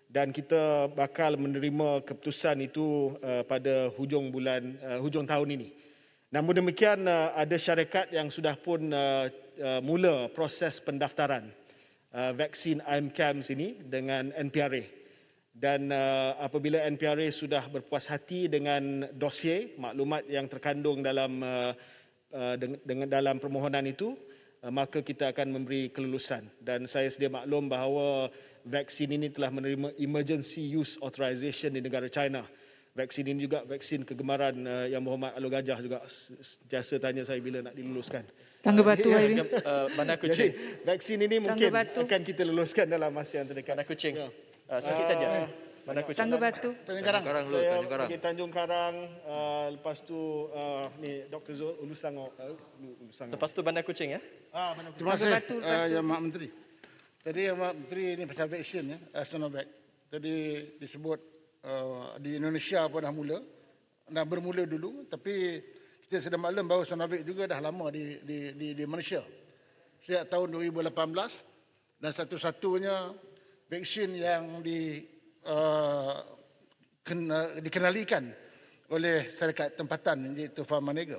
[SPEAKER 1] Dan kita bakal menerima keputusan itu pada hujung tahun ini. Namun demikian ada syarikat yang sudah pun mula proses pendaftaran vaksin IMCAMS ini dengan NPRA. Dan apabila NPRA sudah berpuas hati dengan dossier maklumat yang terkandung dalam permohonan itu, maka kita akan memberi kelulusan. Dan saya sedia maklum bahawa vaksin ini telah menerima emergency use authorization di negara China. Vaksin ini juga vaksin kegemaran Yang Berhormat Alor Gajah juga jasa tanya saya bila nak diluluskan.
[SPEAKER 7] Tangga Batu, YB.
[SPEAKER 6] Bandar Kuching.
[SPEAKER 1] Jadi vaksin ini mungkin akan kita luluskan dalam masa yang terdekat.
[SPEAKER 6] Bandar Kuching. Sikit saja. Bandar Kuching.
[SPEAKER 7] Tangga Batu.
[SPEAKER 12] Tanjung Karang dulu,
[SPEAKER 1] Saya
[SPEAKER 12] Tanjung Karang.
[SPEAKER 1] pergi Tanjung Karang, lepas tu ni Dr. Zul Ulu Selangor.
[SPEAKER 6] Lepas tu Bandar Kuching ya.
[SPEAKER 12] Terima
[SPEAKER 7] Tangga
[SPEAKER 12] kasih
[SPEAKER 7] Batu, lepas tu.
[SPEAKER 12] Yang Mak Menteri. Tadi Yang Mak Menteri ini pasal vaksin ya, Sinovac. Tadi disebut di Indonesia pun dah mula nak bermula dulu, tapi kita sudah maklum bahawa Sinovac juga dah lama di Malaysia. Sejak tahun 2018 dan satu-satunya vaksin yang dikenalikan oleh syarikat tempatan iaitu Pharmanega.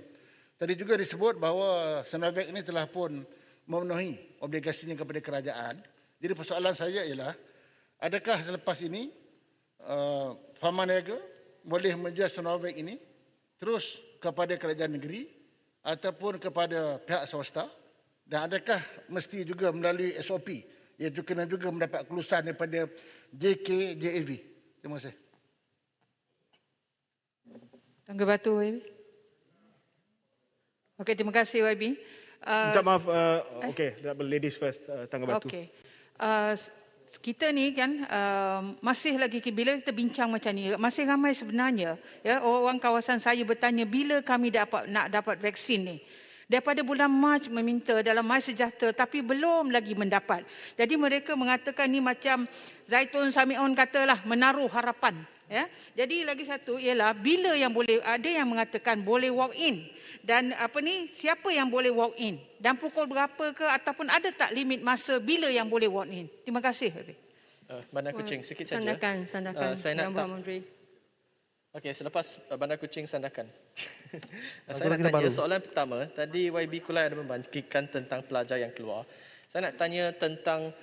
[SPEAKER 12] Tadi juga disebut bahawa Sinovac ini telah pun memenuhi obligasinya kepada kerajaan. Jadi persoalan saya ialah, adakah selepas ini Pharmanega boleh menjual Sinovac ini terus kepada kerajaan negeri ataupun kepada pihak swasta, dan adakah mesti juga melalui SOP, iaitu kena juga mendapat kelulusan daripada JKJAV. Terima kasih.
[SPEAKER 13] Tangga Batu, YB. Okey, terima kasih, YB.
[SPEAKER 1] Minta maaf, okey, ladies first, Tangga Batu.
[SPEAKER 13] Okey. Kita ni kan masih lagi, bila kita bincang macam ni, masih ramai sebenarnya ya orang kawasan saya bertanya bila kami nak dapat vaksin ni. Daripada bulan Mac meminta dalam MySejahtera tapi belum lagi mendapat. Jadi mereka mengatakan ni macam Zaitun Samion katalah menaruh harapan. Ya. Jadi lagi satu ialah bila yang boleh, ada yang mengatakan boleh walk in, dan siapa yang boleh walk in dan pukul berapa ke, ataupun ada tak limit masa bila yang boleh walk in. Terima kasih.
[SPEAKER 6] Bandar Kuching sikit saja.
[SPEAKER 11] Sandakan
[SPEAKER 6] saya nak
[SPEAKER 11] Yang Menteri.
[SPEAKER 6] Okey, selepas Bandar Kuching sandakan. Saya nak tanya soalan pertama, tadi YB Kulai ada membangkitkan tentang pelajar yang keluar. Saya nak tanya tentang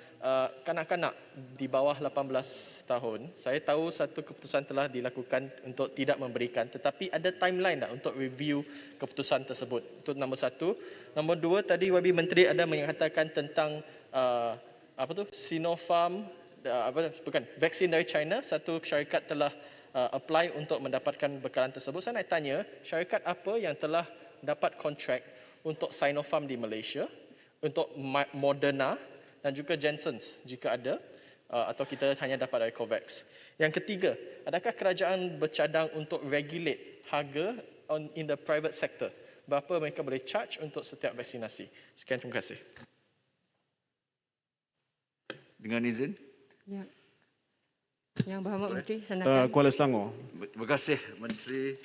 [SPEAKER 6] kanak-kanak di bawah 18 tahun. Saya tahu satu keputusan telah dilakukan untuk tidak memberikan, tetapi ada timeline tak untuk review keputusan tersebut? Itu nombor satu. Nombor dua, tadi YB Menteri ada mengatakan tentang Sinopharm, vaksin dari China, satu syarikat telah apply untuk mendapatkan bekalan tersebut. Saya nak tanya, syarikat apa yang telah dapat kontrak untuk Sinopharm di Malaysia, untuk Moderna dan juga Janssen's jika ada, atau kita hanya dapat dari COVAX. Yang ketiga, adakah kerajaan bercadang untuk regulate harga in the private sector? Berapa mereka boleh charge untuk setiap vaksinasi? Sekian, terima kasih.
[SPEAKER 14] Dengan izin.
[SPEAKER 11] Ya. Yang Berhormat Menteri, sandakan.
[SPEAKER 1] Kuala Selangor.
[SPEAKER 14] Terima kasih Menteri.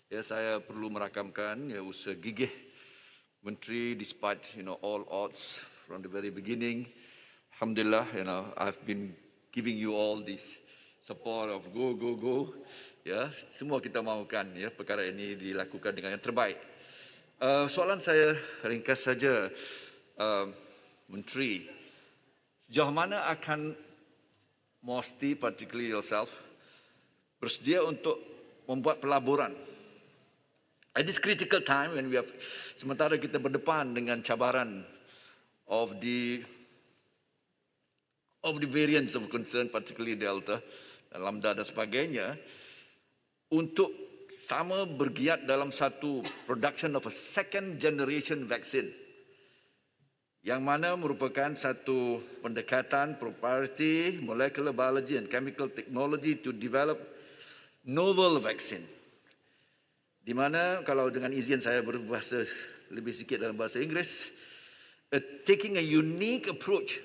[SPEAKER 14] Ya, saya perlu merakamkan usaha gigih Menteri despite all odds from the very beginning. Alhamdulillah, I've been giving you all this support of go. Ya, semua kita mahukan perkara ini dilakukan dengan yang terbaik. Soalan saya ringkas saja, Menteri, sejauh mana akan MOSTI, particularly yourself, bersedia untuk membuat pelaburan at this critical time when sementara kita berdepan dengan cabaran of the variants of concern, particularly Delta, Lambda dan sebagainya, untuk sama bergiat dalam satu production of a second generation vaccine, yang mana merupakan satu pendekatan proprietary molecular biology and chemical technology to develop novel vaccine. Di mana, kalau dengan izin saya berbahasa lebih sikit dalam bahasa Inggeris, taking a unique approach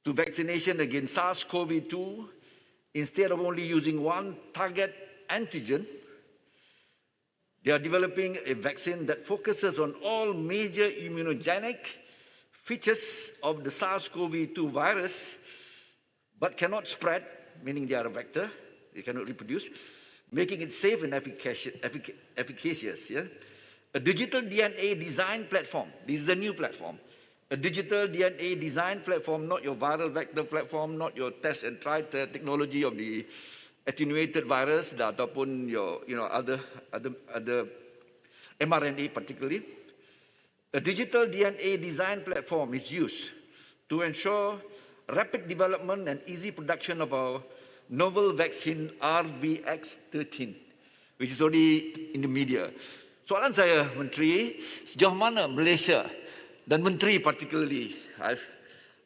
[SPEAKER 14] to vaccination against SARS-CoV-2, instead of only using one target antigen, they are developing a vaccine that focuses on all major immunogenic features of the SARS-CoV-2 virus, but cannot spread, meaning they are a vector, they cannot reproduce, making it safe and efficacious. Yeah? A digital DNA design platform, this is a new platform, a digital DNA design platform, not your viral vector platform, not your test and try technology of the attenuated virus, ataupun your other mRNA particularly. A digital DNA design platform is used to ensure rapid development and easy production of our novel vaccine RVX13, which is already in the media. Soalan saya, Menteri, sejauh mana Malaysia dan Menteri particularly,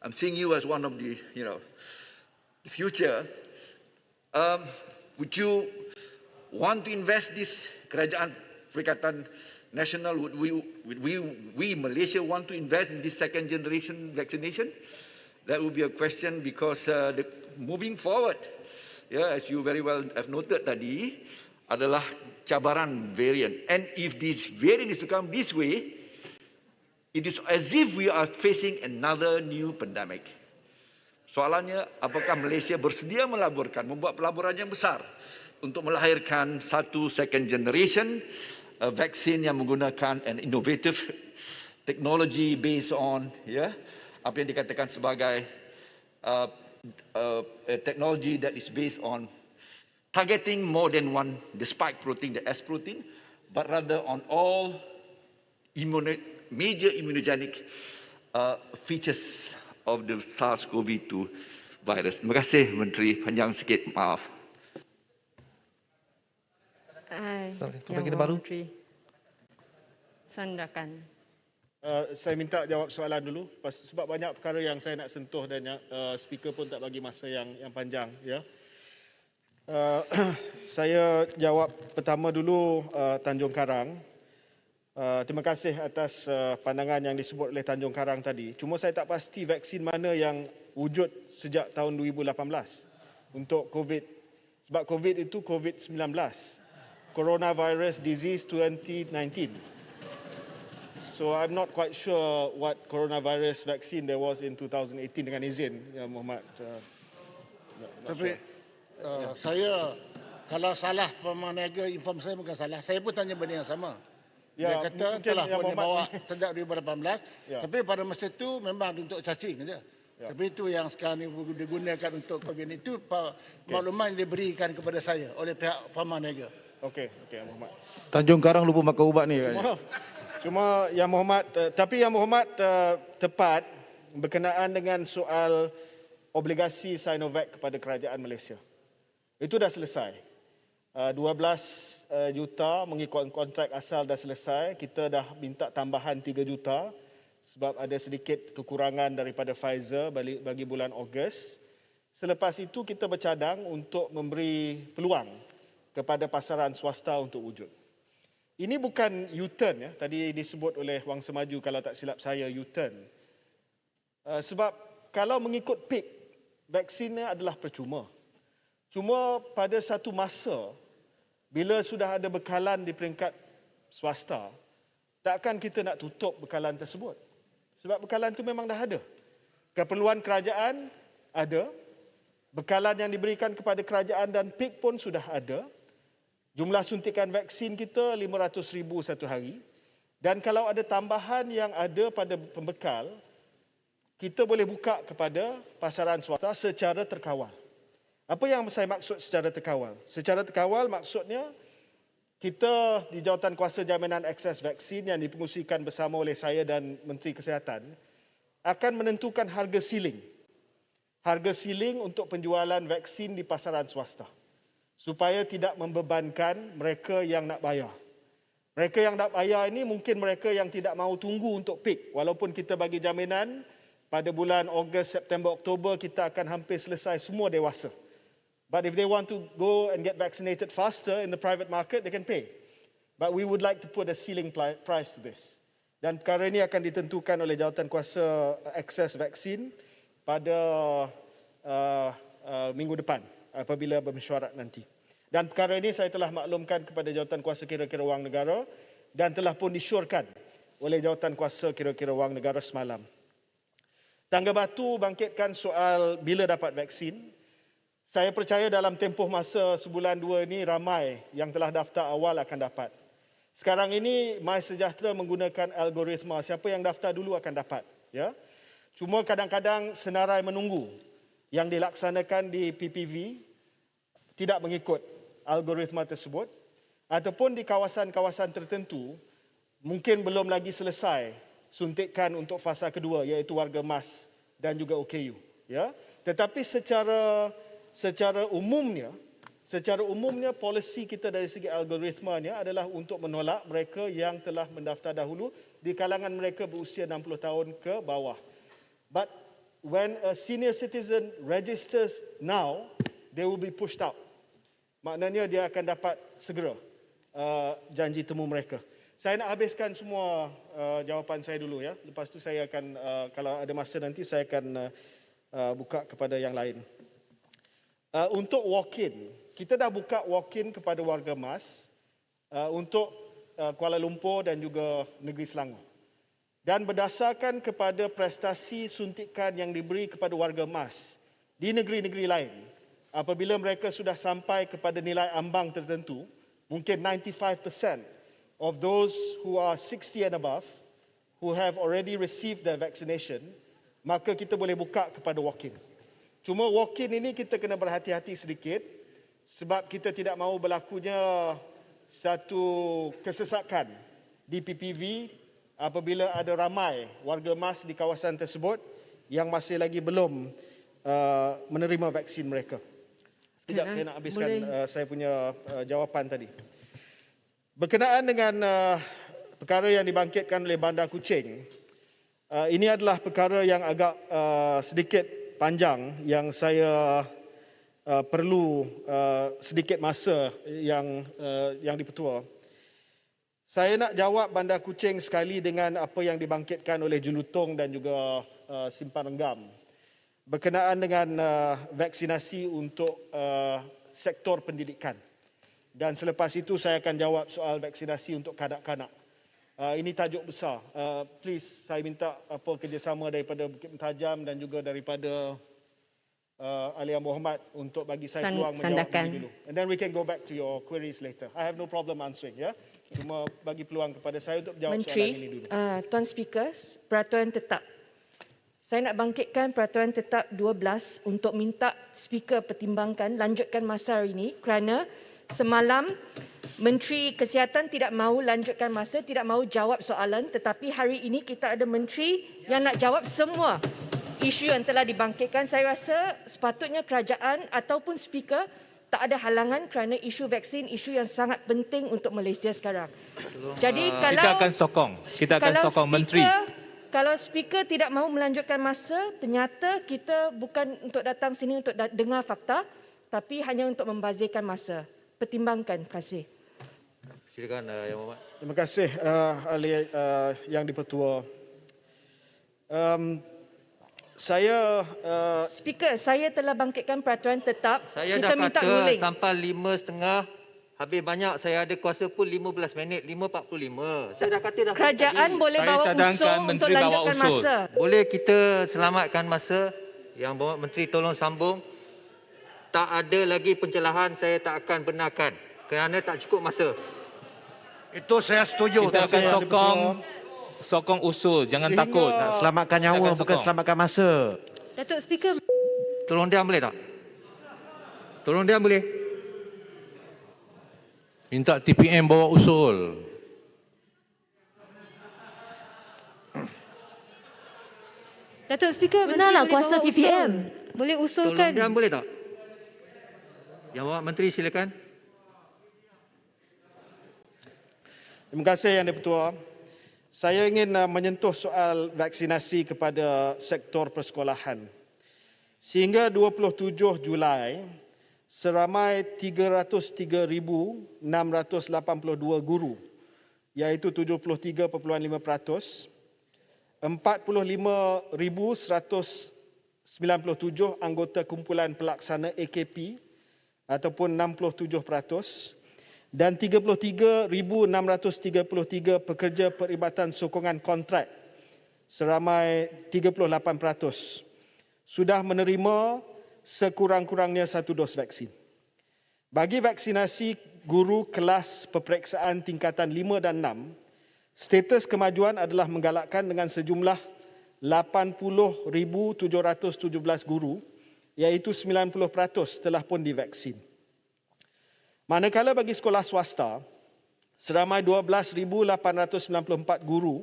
[SPEAKER 14] I'm seeing you as one of the the future. Would you want to invest this Kerajaan Perikatan National, would we Malaysia want to invest in this second generation vaccination? That would be a question, because moving forward, as you very well have noted tadi, adalah cabaran variant. And if this variant is to come this way, it is as if we are facing another new pandemic. Soalannya, apakah Malaysia bersedia membuat pelaburan yang besar untuk melahirkan satu second generation vaksin yang menggunakan an innovative technology based on apa yang dikatakan sebagai technology that is based on targeting more than one, the spike protein, the S protein, but rather on all major immunogenic features of the SARS-CoV-2 virus. Terima kasih Menteri, panjang sikit, maaf.
[SPEAKER 15] Yang Menteri, sandakan.
[SPEAKER 1] Saya minta jawab soalan dulu sebab banyak perkara yang saya nak sentuh dan speaker pun tak bagi masa yang panjang. Ya. Saya jawab pertama dulu Tanjung Karang. Terima kasih atas pandangan yang disebut oleh Tanjung Karang tadi. Cuma saya tak pasti vaksin mana yang wujud sejak tahun 2018 untuk COVID. Sebab COVID itu COVID-19. Coronavirus Disease 2019. So I'm not quite sure what coronavirus vaccine there was in 2018 dengan izin, ya Muhammad.
[SPEAKER 12] Tapi saya kalau salah pemanaga inform saya bukan salah. Saya pun tanya benda yang sama. Dia kata telah pun dibawa sejak 2018. Tapi pada masa itu memang untuk cacing saja. Tapi itu yang sekarang digunakan untuk COVID itu makluman yang diberikan kepada saya oleh pihak Pharmanega.
[SPEAKER 1] Okey, Muhammad.
[SPEAKER 16] Tanjung Karang lupa makan ubat ni.
[SPEAKER 1] Cuma yang Muhammad, tapi yang Muhammad tepat berkenaan dengan soal obligasi Sinovac kepada kerajaan Malaysia. Itu dah selesai. 12 juta mengikut kontrak asal dah selesai. Kita dah minta tambahan 3 juta sebab ada sedikit kekurangan daripada Pfizer bagi bulan Ogos. Selepas itu kita bercadang untuk memberi peluang kepada pasaran swasta untuk wujud. Ini bukan U-turn ya. Tadi disebut oleh Wang Semaju kalau tak silap saya U-turn. Sebab kalau mengikut peak, vaksinnya adalah percuma. Cuma pada satu masa, bila sudah ada bekalan di peringkat swasta, takkan kita nak tutup bekalan tersebut. Sebab bekalan itu memang dah ada. Keperluan kerajaan ada. Bekalan yang diberikan kepada kerajaan dan PIK pun sudah ada. Jumlah suntikan vaksin kita 500,000 satu hari. Dan kalau ada tambahan yang ada pada pembekal, kita boleh buka kepada pasaran swasta secara terkawal. Apa yang saya maksud secara terkawal? Secara terkawal maksudnya kita di Jawatankuasa Jaminan Akses Vaksin yang dipengusikan bersama oleh saya dan Menteri Kesihatan akan menentukan harga siling. Harga siling untuk penjualan vaksin di pasaran swasta. Supaya tidak membebankan mereka yang nak bayar. Mereka yang nak bayar ini mungkin mereka yang tidak mahu tunggu untuk peak. Walaupun kita bagi jaminan pada bulan Ogos, September, Oktober kita akan hampir selesai semua dewasa. But if they want to go and get vaccinated faster in the private market, they can pay. But we would like to put a ceiling price to this. Dan perkara ini akan ditentukan oleh Jawatankuasa Akses Vaksin pada minggu depan apabila bermesyuarat nanti. Dan perkara ini saya telah maklumkan kepada Jawatankuasa Kira-kira Wang Negara dan telah pun disyorkan oleh Jawatankuasa Kira-kira Wang Negara semalam. Tangga Batu bangkitkan soal bila dapat vaksin. Saya percaya dalam tempoh masa sebulan dua ini ramai yang telah daftar awal akan dapat. Sekarang ini MySejahtera menggunakan algoritma siapa yang daftar dulu akan dapat. Ya. Cuma kadang-kadang senarai menunggu yang dilaksanakan di PPV tidak mengikut algoritma tersebut ataupun di kawasan-kawasan tertentu mungkin belum lagi selesai suntikan untuk fasa kedua iaitu warga emas dan juga OKU. Ya. Tetapi secara umumnya polisi kita dari segi algoritmanya adalah untuk menolak mereka yang telah mendaftar dahulu di kalangan mereka berusia 60 tahun ke bawah. But when a senior citizen registers now, they will be pushed out. Maknanya dia akan dapat segera janji temu mereka. Saya nak habiskan semua jawapan saya dulu ya. Lepas tu saya akan kalau ada masa nanti saya akan buka kepada yang lain. Untuk walk-in, kita dah buka walk-in kepada warga MAS untuk Kuala Lumpur dan juga Negeri Selangor. Dan berdasarkan kepada prestasi suntikan yang diberi kepada warga MAS di negeri-negeri lain, apabila mereka sudah sampai kepada nilai ambang tertentu, mungkin 95% of those who are 60 and above, who have already received their vaccination, maka kita boleh buka kepada walk-in. Cuma walk-in ini kita kena berhati-hati sedikit sebab kita tidak mahu berlakunya satu kesesakan di PPV apabila ada ramai warga MAS di kawasan tersebut yang masih lagi belum menerima vaksin mereka. Sekejap saya nak habiskan saya punya jawapan tadi. Berkenaan dengan perkara yang dibangkitkan oleh Bandar Kuching, ini adalah perkara yang agak sedikit panjang yang saya perlu sedikit masa yang dipertua. Saya nak jawab Bandar Kuching sekali dengan apa yang dibangkitkan oleh Jelutong dan juga Simpang Renggam berkenaan dengan vaksinasi untuk sektor pendidikan. Dan selepas itu saya akan jawab soal vaksinasi untuk kanak-kanak. Ini tajuk besar. Please, saya minta kerjasama daripada Bukit Mentajam dan juga daripada Ali Muhammad untuk bagi saya peluang menjawab ini dulu. And then we can go back to your queries later. I have no problem answering, ya. Cuma bagi peluang kepada saya untuk menjawab soalan ini dulu.
[SPEAKER 17] Tuan Speaker, peraturan tetap. Saya nak bangkitkan peraturan tetap 12 untuk minta Speaker pertimbangkan lanjutkan masa hari ini kerana semalam Menteri Kesihatan tidak mahu lanjutkan masa, tidak mahu jawab soalan, tetapi hari ini kita ada menteri yang nak jawab semua isu yang telah dibangkitkan. Saya rasa sepatutnya kerajaan ataupun speaker tak ada halangan kerana isu vaksin, isu yang sangat penting untuk Malaysia sekarang. Jadi kalau
[SPEAKER 18] kita akan sokong menteri.
[SPEAKER 17] Kalau speaker tidak mahu melanjutkan masa, ternyata kita bukan untuk datang sini untuk dengar fakta, tapi hanya untuk membazirkan masa. Pertimbangkan. Terima kasih.
[SPEAKER 16] Silakan Yang Muhammad.
[SPEAKER 1] Terima kasih ahli yang dipertua. Saya
[SPEAKER 17] Speaker, saya telah bangkitkan peraturan tetap.
[SPEAKER 16] Saya
[SPEAKER 17] kita
[SPEAKER 16] dah
[SPEAKER 17] minta
[SPEAKER 16] kata
[SPEAKER 17] ruling.
[SPEAKER 16] sampai 5.30. Habis banyak saya ada kuasa pun 15 minit, 5.45. Saya dah kata dah.
[SPEAKER 17] Kerajaan boleh bawa usul untuk lanjutkan masa.
[SPEAKER 16] Boleh kita selamatkan masa. Yang bawa menteri tolong sambung. Tak ada lagi pencerahan, saya tak akan benarkan kerana tak cukup masa.
[SPEAKER 8] Itu saya setuju.
[SPEAKER 18] Kita akan sokong usul, jangan takut.
[SPEAKER 19] Nak selamatkan nyawa bukan selamatkan masa.
[SPEAKER 17] Datuk Speaker.
[SPEAKER 16] Tolong diam boleh tak? Tolong diam boleh?
[SPEAKER 20] Minta TPM bawa usul.
[SPEAKER 17] Datuk Speaker,
[SPEAKER 11] benarlah
[SPEAKER 17] Menteri
[SPEAKER 11] kuasa
[SPEAKER 17] boleh bawa
[SPEAKER 11] TPM.
[SPEAKER 17] usul. Boleh usulkan.
[SPEAKER 16] Tolong diam boleh tak? Yang bawa menteri silakan.
[SPEAKER 1] Terima kasih Yang di-Pertua. Saya ingin menyentuh soal vaksinasi kepada sektor persekolahan. Sehingga 27 Julai, seramai 303,682 guru, iaitu 73.5%, 45,197 anggota kumpulan pelaksana AKP ataupun 67%, dan 33,633 pekerja perkhidmatan sokongan kontrak seramai 38% sudah menerima sekurang-kurangnya 1 dos vaksin. Bagi vaksinasi guru kelas peperiksaan tingkatan 5 dan 6, status kemajuan adalah menggalakkan dengan sejumlah 80,717 guru, iaitu 90% telah pun divaksin. Manakala bagi sekolah swasta, seramai 12,894 guru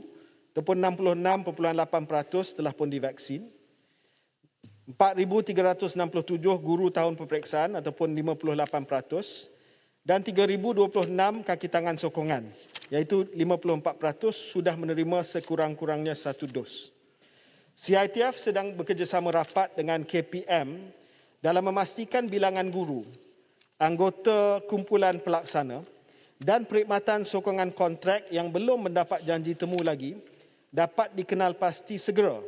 [SPEAKER 1] ataupun 66.8% telah pun divaksin. 4,367 guru tahun peperiksaan ataupun 58% dan 3,026 kaki tangan sokongan, iaitu 54% sudah menerima sekurang-kurangnya 1 dos. CITF sedang bekerjasama rapat dengan KPM dalam memastikan bilangan guru, anggota kumpulan pelaksana dan perkhidmatan sokongan kontrak yang belum mendapat janji temu lagi dapat dikenal pasti segera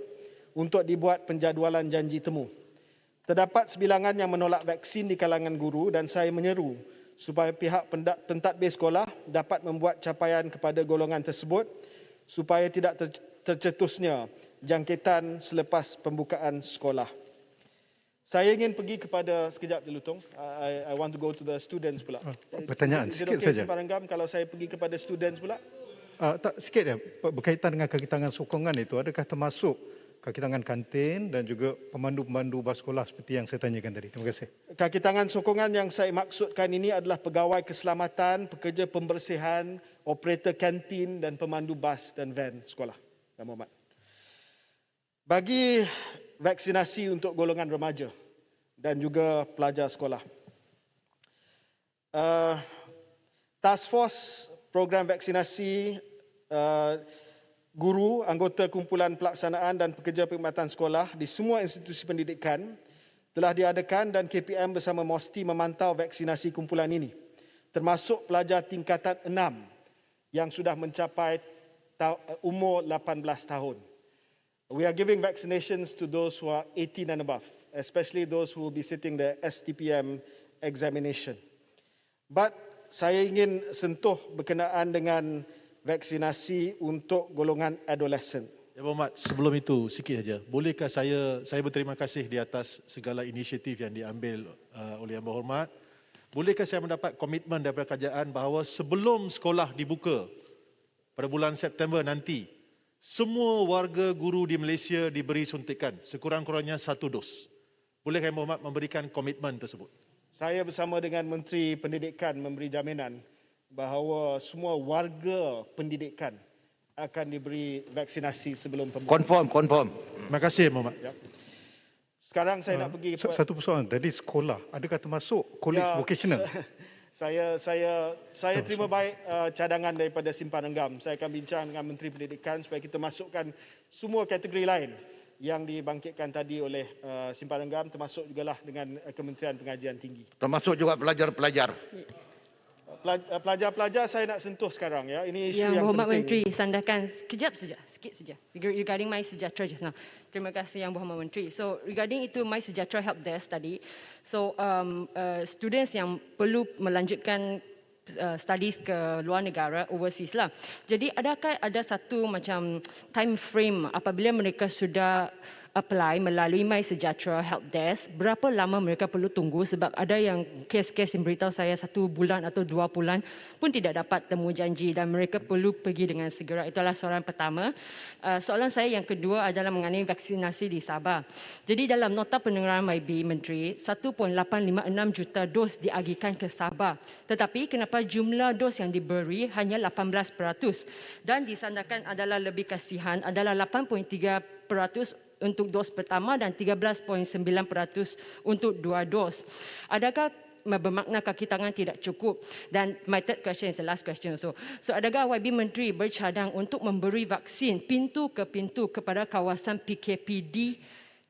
[SPEAKER 1] untuk dibuat penjadualan janji temu. Terdapat sebilangan yang menolak vaksin di kalangan guru dan saya menyeru supaya pihak pentadbir sekolah dapat membuat capaian kepada golongan tersebut supaya tidak tercetusnya jangkitan selepas pembukaan sekolah. Saya ingin pergi kepada, sekejap dulu Tong, I want to go to the students pula.
[SPEAKER 9] Pertanyaan sikit saja.
[SPEAKER 1] Simpan Renggam kalau saya pergi kepada students pula?
[SPEAKER 9] Tak, sikit ya, berkaitan dengan kaki tangan sokongan itu, adakah termasuk kaki tangan kantin dan juga pemandu-pemandu bas sekolah seperti yang saya tanyakan tadi? Terima kasih.
[SPEAKER 1] Kaki tangan sokongan yang saya maksudkan ini adalah pegawai keselamatan, pekerja pembersihan, operator kantin dan pemandu bas dan van sekolah. Dan Muhammad. Bagi vaksinasi untuk golongan remaja dan juga pelajar sekolah. Task Force program vaksinasi guru, anggota kumpulan pelaksanaan dan pekerja perkhidmatan sekolah di semua institusi pendidikan telah diadakan dan KPM bersama MOSTI memantau vaksinasi kumpulan ini, termasuk pelajar tingkatan 6 yang sudah mencapai umur 18 tahun. We are giving vaccinations to those who are 18 and above, especially those who will be sitting the STPM examination. But saya ingin sentuh berkenaan dengan vaksinasi untuk golongan adolescent.
[SPEAKER 21] Ya Muhammad, sebelum itu sikit saja. Bolehkah saya berterima kasih di atas segala inisiatif yang diambil oleh Yang Berhormat. Bolehkah saya mendapat komitmen daripada kerajaan bahawa sebelum sekolah dibuka pada bulan September nanti, semua warga guru di Malaysia diberi suntikan sekurang-kurangnya 1 dos. Bolehkah Yang Berhormat memberikan komitmen tersebut?
[SPEAKER 1] Saya bersama dengan Menteri Pendidikan memberi jaminan bahawa semua warga pendidikan akan diberi vaksinasi sebelum pembukaan.
[SPEAKER 8] Confirm.
[SPEAKER 21] Terima kasih Muhammad.
[SPEAKER 1] Ya. Sekarang saya nak pergi
[SPEAKER 9] Satu persoalan tadi, sekolah adakah termasuk college vocational?
[SPEAKER 1] Saya terima baik cadangan daripada Simpan Renggam. Saya akan bincang dengan Menteri Pendidikan supaya kita masukkan semua kategori lain yang dibangkitkan tadi oleh Simpan Renggam, termasuk jugalah dengan Kementerian Pengajian Tinggi.
[SPEAKER 8] Termasuk juga pelajar-pelajar.
[SPEAKER 1] Pelajar-pelajar saya nak sentuh sekarang ya. Ini isu
[SPEAKER 11] Yang
[SPEAKER 1] yang
[SPEAKER 11] Berhormat
[SPEAKER 1] penting.
[SPEAKER 11] Menteri sandarkan sekejap saja, sikit saja. Regarding My Sejahtera just now. Terima kasih Yang Berhormat Menteri. So regarding itu My Sejahtera Help Desk tadi. So students yang perlu melanjutkan studies ke luar negara, overseas lah. Jadi adakah ada satu macam time frame apabila mereka sudah apply melalui My Sejahtera Help Desk, berapa lama mereka perlu tunggu, sebab ada yang kes-kes yang beritahu saya 1 bulan atau 2 bulan pun tidak dapat temu janji dan mereka perlu pergi dengan segera. Itulah soalan pertama. Soalan saya yang kedua adalah mengenai vaksinasi di Sabah. Jadi dalam nota pendengaran YB Menteri, 1.856 juta dos diagihkan ke Sabah. Tetapi kenapa jumlah dos yang diberi hanya 18% dan disandarkan adalah lebih kasihan adalah 8.3% untuk dos pertama dan 13.9% untuk 2 dos. Adakah bermakna kaki tangan tidak cukup? Dan my third question is the last question. So adakah YB Menteri bercadang untuk memberi vaksin pintu ke pintu kepada kawasan PKPD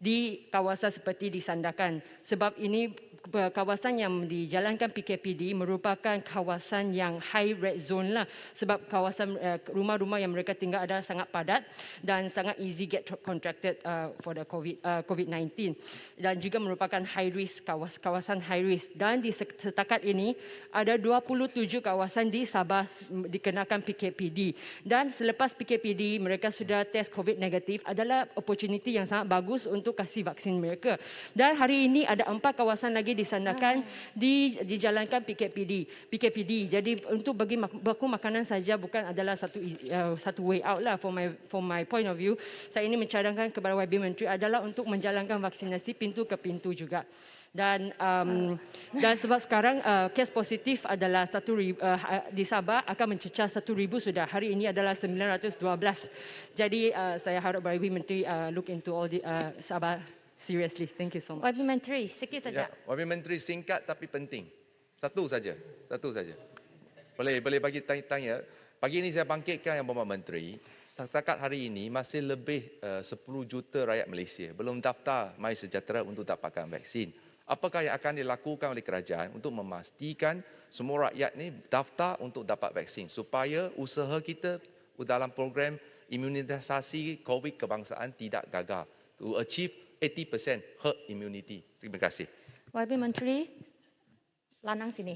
[SPEAKER 11] di kawasan seperti disandarkan? Sebab ini kawasan yang dijalankan PKPD merupakan kawasan yang high red zone lah, sebab kawasan rumah-rumah yang mereka tinggal adalah sangat padat dan sangat easy get contracted for the COVID-19 dan juga merupakan high risk, kawasan high risk. Dan di setakat ini ada 27 kawasan di Sabah dikenakan PKPD dan selepas PKPD mereka sudah test COVID negatif, adalah opportunity yang sangat bagus untuk kasih vaksin mereka. Dan hari ini ada 4 kawasan lagi disandarkan dijalankan PKPD. Jadi untuk bagi baku makanan saja bukan adalah satu way out lah. For my point of view, saya ini mencadangkan kepada YB Menteri adalah untuk menjalankan vaksinasi pintu ke pintu juga. Dan sebab sekarang kes positif adalah di Sabah akan mencecah 1,000 sudah. Hari ini adalah 912. Jadi saya harap YB Menteri look into all the Sabah seriously. Thank you so much.
[SPEAKER 17] YB Menteri, sikit saja.
[SPEAKER 2] YB Menteri singkat tapi penting. Satu saja. Boleh bagi tanya. Pagi ini saya bangkitkan Yang Berhormat Menteri. Setakat hari ini masih lebih 10 juta rakyat Malaysia belum daftar My Sejahtera untuk dapatkan vaksin. Apakah yang akan dilakukan oleh kerajaan untuk memastikan semua rakyat ni daftar untuk dapat vaksin supaya usaha kita dalam program imunisasi COVID kebangsaan tidak gagal to achieve
[SPEAKER 20] 80% herd immunity. Terima kasih.
[SPEAKER 17] YB Menteri, Lanang sini.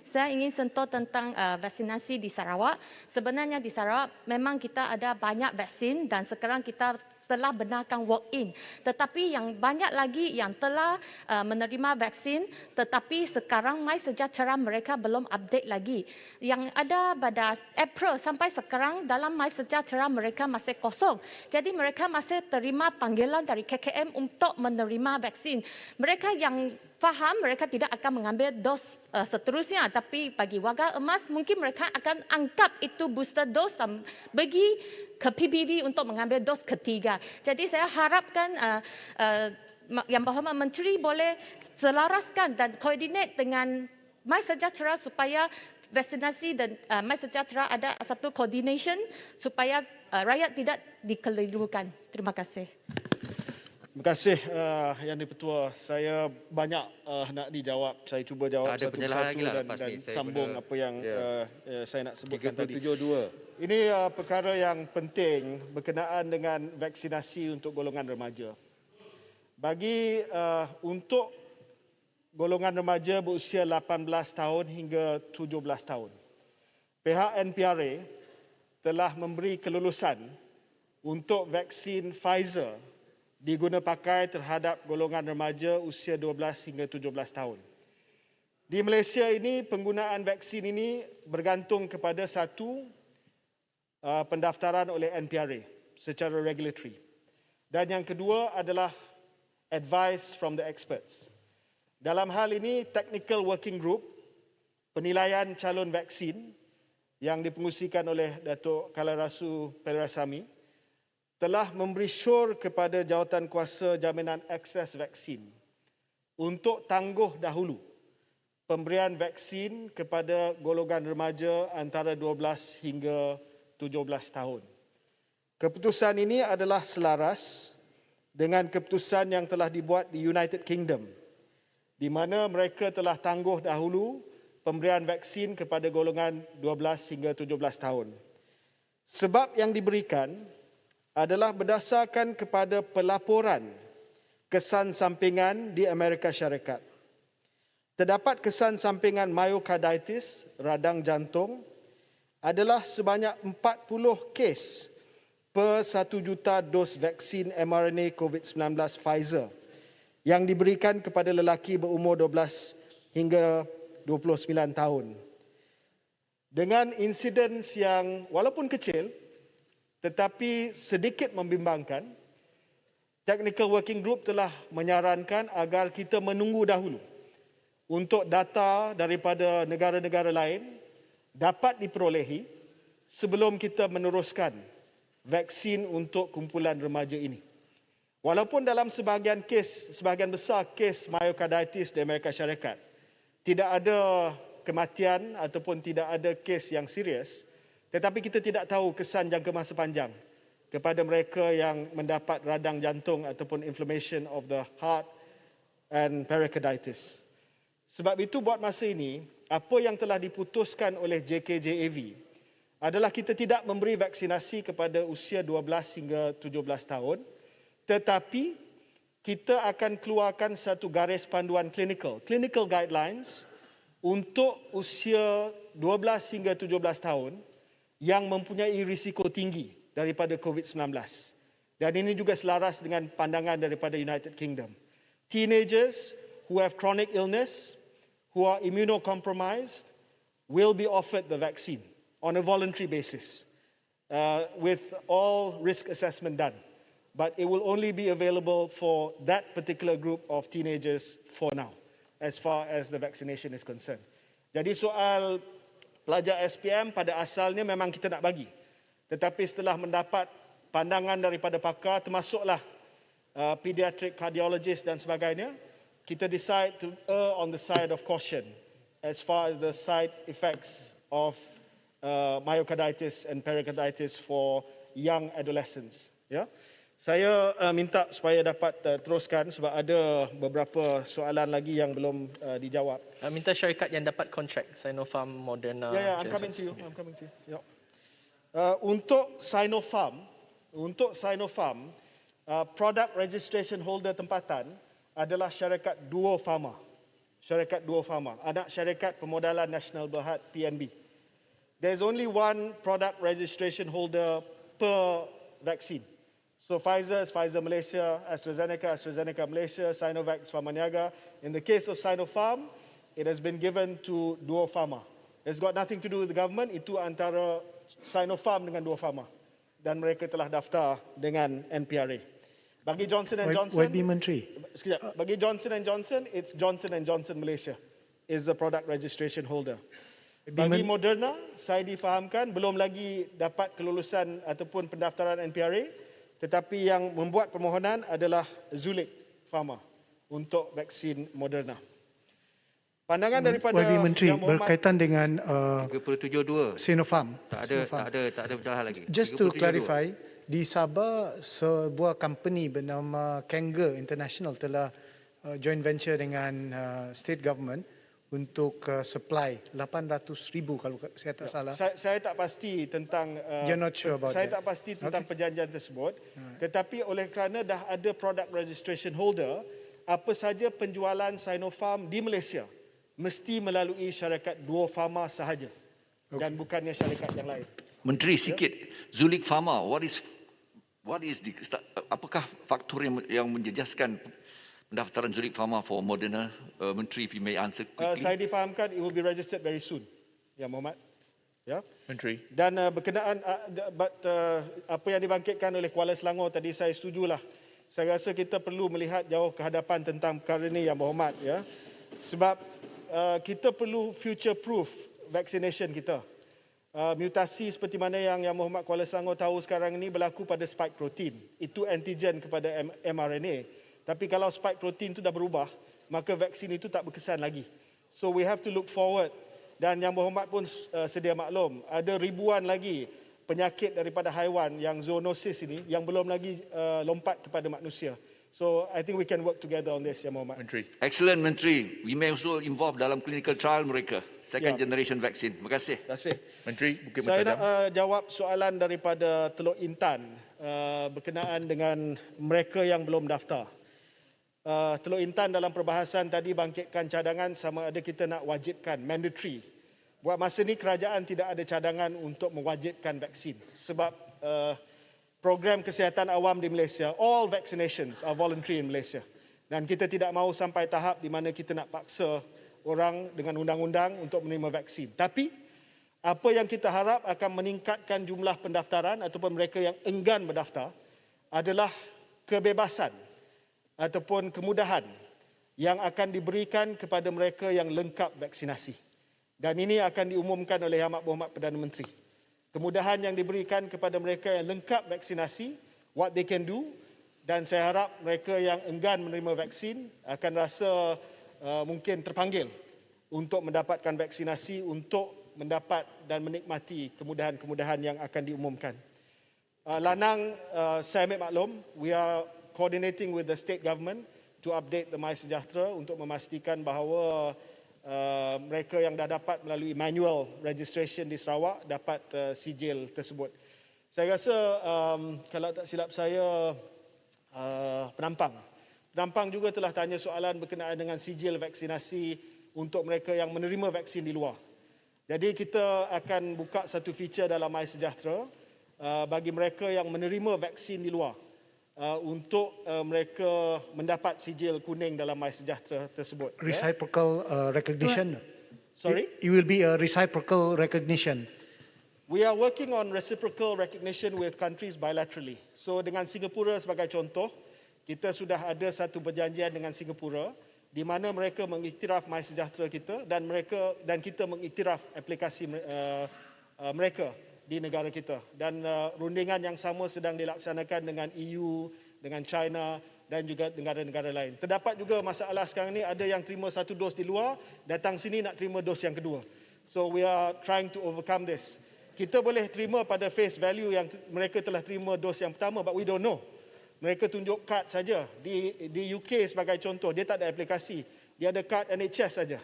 [SPEAKER 17] Saya ingin sentuh tentang vaksinasi di Sarawak. Sebenarnya di Sarawak memang kita ada banyak vaksin dan sekarang kita telah benarkan walk-in. Tetapi yang banyak lagi yang telah menerima vaksin tetapi sekarang MySejahtera mereka belum update lagi. Yang ada pada April sampai sekarang dalam MySejahtera mereka masih kosong. Jadi mereka masih terima panggilan dari KKM untuk menerima vaksin. Mereka yang faham mereka tidak akan mengambil dos seterusnya, tapi bagi warga emas mungkin mereka akan anggap itu booster dose dan pergi ke PBV untuk mengambil dos ketiga. Jadi saya harapkan Yang Berhormat Menteri boleh selaraskan dan koordinat dengan MySejahtera supaya vaksinasi dan MySejahtera ada satu coordination supaya rakyat tidak dikelirukan. Terima kasih.
[SPEAKER 1] Terima kasih Yang di-Pertua. Saya banyak nak dijawab. Saya cuba jawab satu persatu dan sambung apa yang saya nak sebutkan tadi.
[SPEAKER 2] 372.
[SPEAKER 1] Ini perkara yang penting berkenaan dengan vaksinasi untuk golongan remaja. Bagi untuk golongan remaja berusia 18 tahun hingga 17 tahun, pihak NPRA telah memberi kelulusan untuk vaksin Pfizer diguna pakai terhadap golongan remaja usia 12 hingga 17 tahun. Di Malaysia ini, penggunaan vaksin ini bergantung kepada satu, pendaftaran oleh NPRA secara regulatory. Dan yang kedua adalah advice from the experts. Dalam hal ini, Technical Working Group penilaian calon vaksin yang dipengusikan oleh Datuk Kalarasu Pelerasami telah memberi syur kepada Jawatankuasa Jaminan Akses Vaksin untuk tangguh dahulu pemberian vaksin kepada golongan remaja antara 12 hingga 17 tahun. Keputusan ini adalah selaras dengan keputusan yang telah dibuat di United Kingdom, di mana mereka telah tangguh dahulu pemberian vaksin kepada golongan 12 hingga 17 tahun. Sebab yang diberikan adalah berdasarkan kepada pelaporan kesan sampingan di Amerika Syarikat. Terdapat kesan sampingan myocarditis, radang jantung, adalah sebanyak 40 kes per 1 juta dos vaksin mRNA COVID-19 Pfizer yang diberikan kepada lelaki berumur 12 hingga 29 tahun. Dengan insiden yang walaupun kecil, tetapi sedikit membimbangkan, Technical Working Group telah menyarankan agar kita menunggu dahulu untuk data daripada negara-negara lain dapat diperolehi sebelum kita meneruskan vaksin untuk kumpulan remaja ini. Walaupun dalam sebahagian besar kes myocarditis di Amerika Syarikat tidak ada kematian ataupun tidak ada kes yang serius, tetapi kita tidak tahu kesan jangka masa panjang kepada mereka yang mendapat radang jantung ataupun inflammation of the heart and pericarditis. Sebab itu buat masa ini, apa yang telah diputuskan oleh JKJAV adalah kita tidak memberi vaksinasi kepada usia 12 hingga 17 tahun, tetapi kita akan keluarkan satu garis panduan clinical guidelines untuk usia 12 hingga 17 tahun yang mempunyai risiko tinggi daripada COVID-19. Dan ini juga selaras dengan pandangan daripada United Kingdom. Teenagers who have chronic illness, who are immunocompromised, will be offered the vaccine on a voluntary basis with all risk assessment done. But it will only be available for that particular group of teenagers for now, as far as the vaccination is concerned. Jadi soal pelajar SPM pada asalnya memang kita nak bagi. Tetapi setelah mendapat pandangan daripada pakar, termasuklah pediatric cardiologist dan sebagainya, kita decide to err on the side of caution as far as the side effects of myocarditis and pericarditis for young adolescents. Ya. Saya minta supaya dapat teruskan sebab ada beberapa soalan lagi yang belum dijawab.
[SPEAKER 6] Minta syarikat yang dapat kontrak Sinopharm, Moderna.
[SPEAKER 1] I'm coming to you. Ya. Untuk Sinopharm, Product registration holder tempatan adalah syarikat Duo Pharma. Syarikat Duo Pharma, anak syarikat Permodalan Nasional Berhad PNB. There is only one product registration holder per vaccine. So Pfizer is Pfizer Malaysia, AstraZeneca Malaysia, Sinovac is Pharmaniaga. In the case of Sinopharm, it has been given to Duo Pharma. It's got nothing to do with the government, itu antara Sinopharm dengan Duo Pharma. Dan mereka telah daftar dengan NPRA. Bagi Johnson & Johnson,
[SPEAKER 5] YB Menteri.
[SPEAKER 1] Sekejap. Bagi Johnson & Johnson, it's Johnson & Johnson Malaysia is the product registration holder. Bagi Moderna, saya difahamkan belum lagi dapat kelulusan ataupun pendaftaran NPRA, tetapi yang membuat permohonan adalah Zulik Pharma untuk vaksin Moderna. Pandangan daripada
[SPEAKER 5] YB Menteri
[SPEAKER 1] Yang Berhormat,
[SPEAKER 5] berkaitan dengan
[SPEAKER 16] 37.2.
[SPEAKER 5] Sinopharm.
[SPEAKER 16] Tak ada pencerahan lagi.
[SPEAKER 5] Just to
[SPEAKER 16] 37.2.
[SPEAKER 5] clarify, di Sabah sebuah company bernama Kanger International telah joint venture dengan state government untuk supply 800,000 kalau saya tak salah.
[SPEAKER 1] Saya tak pasti tentang
[SPEAKER 5] You're not sure about
[SPEAKER 1] saya
[SPEAKER 5] that.
[SPEAKER 1] tak pasti tentang perjanjian tersebut, tetapi oleh kerana dah ada product registration holder, apa saja penjualan Sinopharm di Malaysia mesti melalui syarikat Duo Pharma sahaja dan bukannya syarikat yang lain.
[SPEAKER 14] Menteri sikit, Zulik Pharma, apakah faktor yang menjejaskan pendaftaran Zulik Pharma for Moderna? Menteri, if you may answer quickly.
[SPEAKER 1] Saya difahamkan it will be registered very soon, Yang Berhormat. Ya.
[SPEAKER 18] Menteri.
[SPEAKER 1] Dan berkenaan apa yang dibangkitkan oleh Kuala Selangor tadi, saya setujulah. Saya rasa kita perlu melihat jauh ke hadapan tentang perkara ini, Yang Berhormat, ya. Sebab kita perlu future proof vaccination kita. Mutasi seperti mana yang Berhormat Kuala Selangor tahu sekarang ini berlaku pada spike protein. Itu antigen kepada mRNA. Tapi kalau spike protein itu dah berubah, maka vaksin itu tak berkesan lagi. So we have to look forward. Dan Yang Berhormat pun sedia maklum, ada ribuan lagi penyakit daripada haiwan yang zoonosis ini yang belum lagi lompat kepada manusia. So I think we can work together on this, Yang Berhormat.
[SPEAKER 18] Menteri.
[SPEAKER 14] Excellent, Menteri. We may also involve dalam clinical trial mereka, second
[SPEAKER 1] Ya.
[SPEAKER 14] generation vaksin. Terima kasih.
[SPEAKER 1] Terima kasih.
[SPEAKER 18] Menteri, Bukit
[SPEAKER 1] Saya
[SPEAKER 18] Mertajam.
[SPEAKER 1] nak jawab soalan daripada Teluk Intan berkenaan dengan mereka yang belum daftar. Teluk Intan dalam perbahasan tadi bangkitkan cadangan sama ada kita nak wajibkan, mandatory. Buat masa ni kerajaan tidak ada cadangan untuk mewajibkan vaksin sebab program kesihatan awam di Malaysia, all vaccinations are voluntary in Malaysia. Dan kita tidak mahu sampai tahap di mana kita nak paksa orang dengan undang-undang untuk menerima vaksin. Tapi apa yang kita harap akan meningkatkan jumlah pendaftaran ataupun mereka yang enggan berdaftar adalah kebebasan ataupun kemudahan yang akan diberikan kepada mereka yang lengkap vaksinasi. Dan ini akan diumumkan oleh Yang Berhormat Perdana Menteri. Kemudahan yang diberikan kepada mereka yang lengkap vaksinasi, what they can do, dan saya harap mereka yang enggan menerima vaksin akan rasa mungkin terpanggil untuk mendapatkan vaksinasi untuk mendapat dan menikmati kemudahan-kemudahan yang akan diumumkan. Lanang, saya ambil maklum, we are coordinating with the state government to update the MySejahtera untuk memastikan bahawa mereka yang dah dapat melalui manual registration di Sarawak dapat sijil tersebut. Saya rasa kalau tak silap saya Penampang juga telah tanya soalan berkenaan dengan sijil vaksinasi untuk mereka yang menerima vaksin di luar. Jadi kita akan buka satu feature dalam MySejahtera bagi mereka yang menerima vaksin di luar. Untuk mereka mendapat sijil kuning dalam MySejahtera tersebut.
[SPEAKER 5] Reciprocal recognition.
[SPEAKER 1] Sorry?
[SPEAKER 5] It will be a reciprocal recognition.
[SPEAKER 1] We are working on reciprocal recognition with countries bilaterally. So dengan Singapura sebagai contoh, kita sudah ada satu perjanjian dengan Singapura di mana mereka mengiktiraf MySejahtera kita dan kita mengiktiraf aplikasi mereka di negara kita. Dan rundingan yang sama sedang dilaksanakan dengan EU, dengan China dan juga negara-negara lain. Terdapat juga masalah sekarang ni, ada yang terima satu dos di luar, datang sini nak terima dos yang kedua. So we are trying to overcome this. Kita boleh terima pada face value yang mereka telah terima dos yang pertama, but we don't know. Mereka tunjuk kad saja. Di UK sebagai contoh, dia tak ada aplikasi. Dia ada kad NHS saja.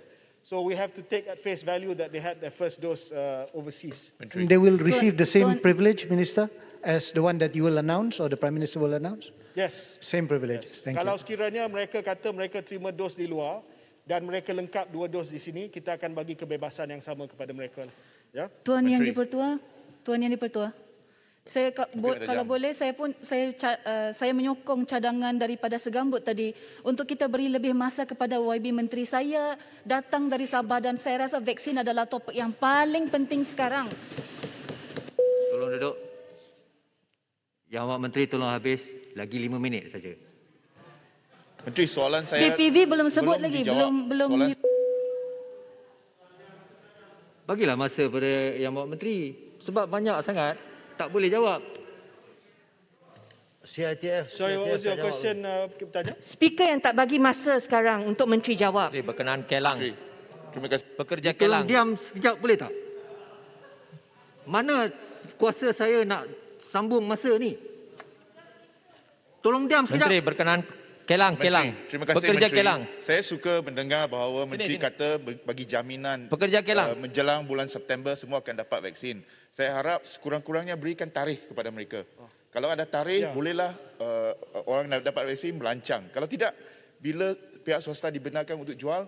[SPEAKER 1] So we have to take at face value that they had their first dose overseas.
[SPEAKER 5] They will receive the same privilege, Minister? as the one that you will announce or the Prime Minister will announce?
[SPEAKER 1] Yes.
[SPEAKER 5] Same privileges. Thank
[SPEAKER 1] Kalau
[SPEAKER 5] you.
[SPEAKER 1] sekiranya mereka kata mereka terima dos di luar dan mereka lengkap 2 dos di sini, kita akan bagi kebebasan yang sama kepada mereka. Ya.
[SPEAKER 3] Tuan Yang di-Pertua, kalau boleh saya menyokong cadangan daripada Segambut tadi untuk kita beri lebih masa kepada YB Menteri. Saya datang dari Sabah dan saya rasa vaksin adalah topik yang paling penting sekarang.
[SPEAKER 16] Tolong duduk. Yang Awak Menteri tolong habis lagi 5 minit saja.
[SPEAKER 22] Menteri, soalan saya
[SPEAKER 3] PPV belum sebut lagi,
[SPEAKER 22] dijawab.
[SPEAKER 3] belum.
[SPEAKER 16] Bagilah masa pada Yang Awak Menteri. Sebab banyak sangat tak boleh jawab.
[SPEAKER 23] CITF.
[SPEAKER 1] Sorry, what was your question, Tanya?
[SPEAKER 17] Speaker yang tak bagi masa sekarang untuk Menteri jawab.
[SPEAKER 18] Berkenaan Kelang.
[SPEAKER 22] Terima kasih.
[SPEAKER 18] Pekerja
[SPEAKER 16] Tolong
[SPEAKER 18] Kelang.
[SPEAKER 16] diam sekejap boleh tak? Mana kuasa saya nak sambung masa ni? Tolong diam sekejap.
[SPEAKER 18] Menteri berkenaan Kelang.
[SPEAKER 22] Terima kasih
[SPEAKER 18] Pekerja
[SPEAKER 22] Menteri.
[SPEAKER 18] Kelang.
[SPEAKER 22] Saya suka mendengar bahawa Menteri
[SPEAKER 18] sini.
[SPEAKER 22] kata bagi jaminan
[SPEAKER 18] Pekerja Kelang.
[SPEAKER 22] menjelang bulan September semua akan dapat vaksin. Saya harap sekurang-kurangnya berikan tarikh kepada mereka. Kalau ada tarikh, bolehlah orang nak dapat vaksin melancang. Kalau tidak, bila pihak swasta dibenarkan untuk jual,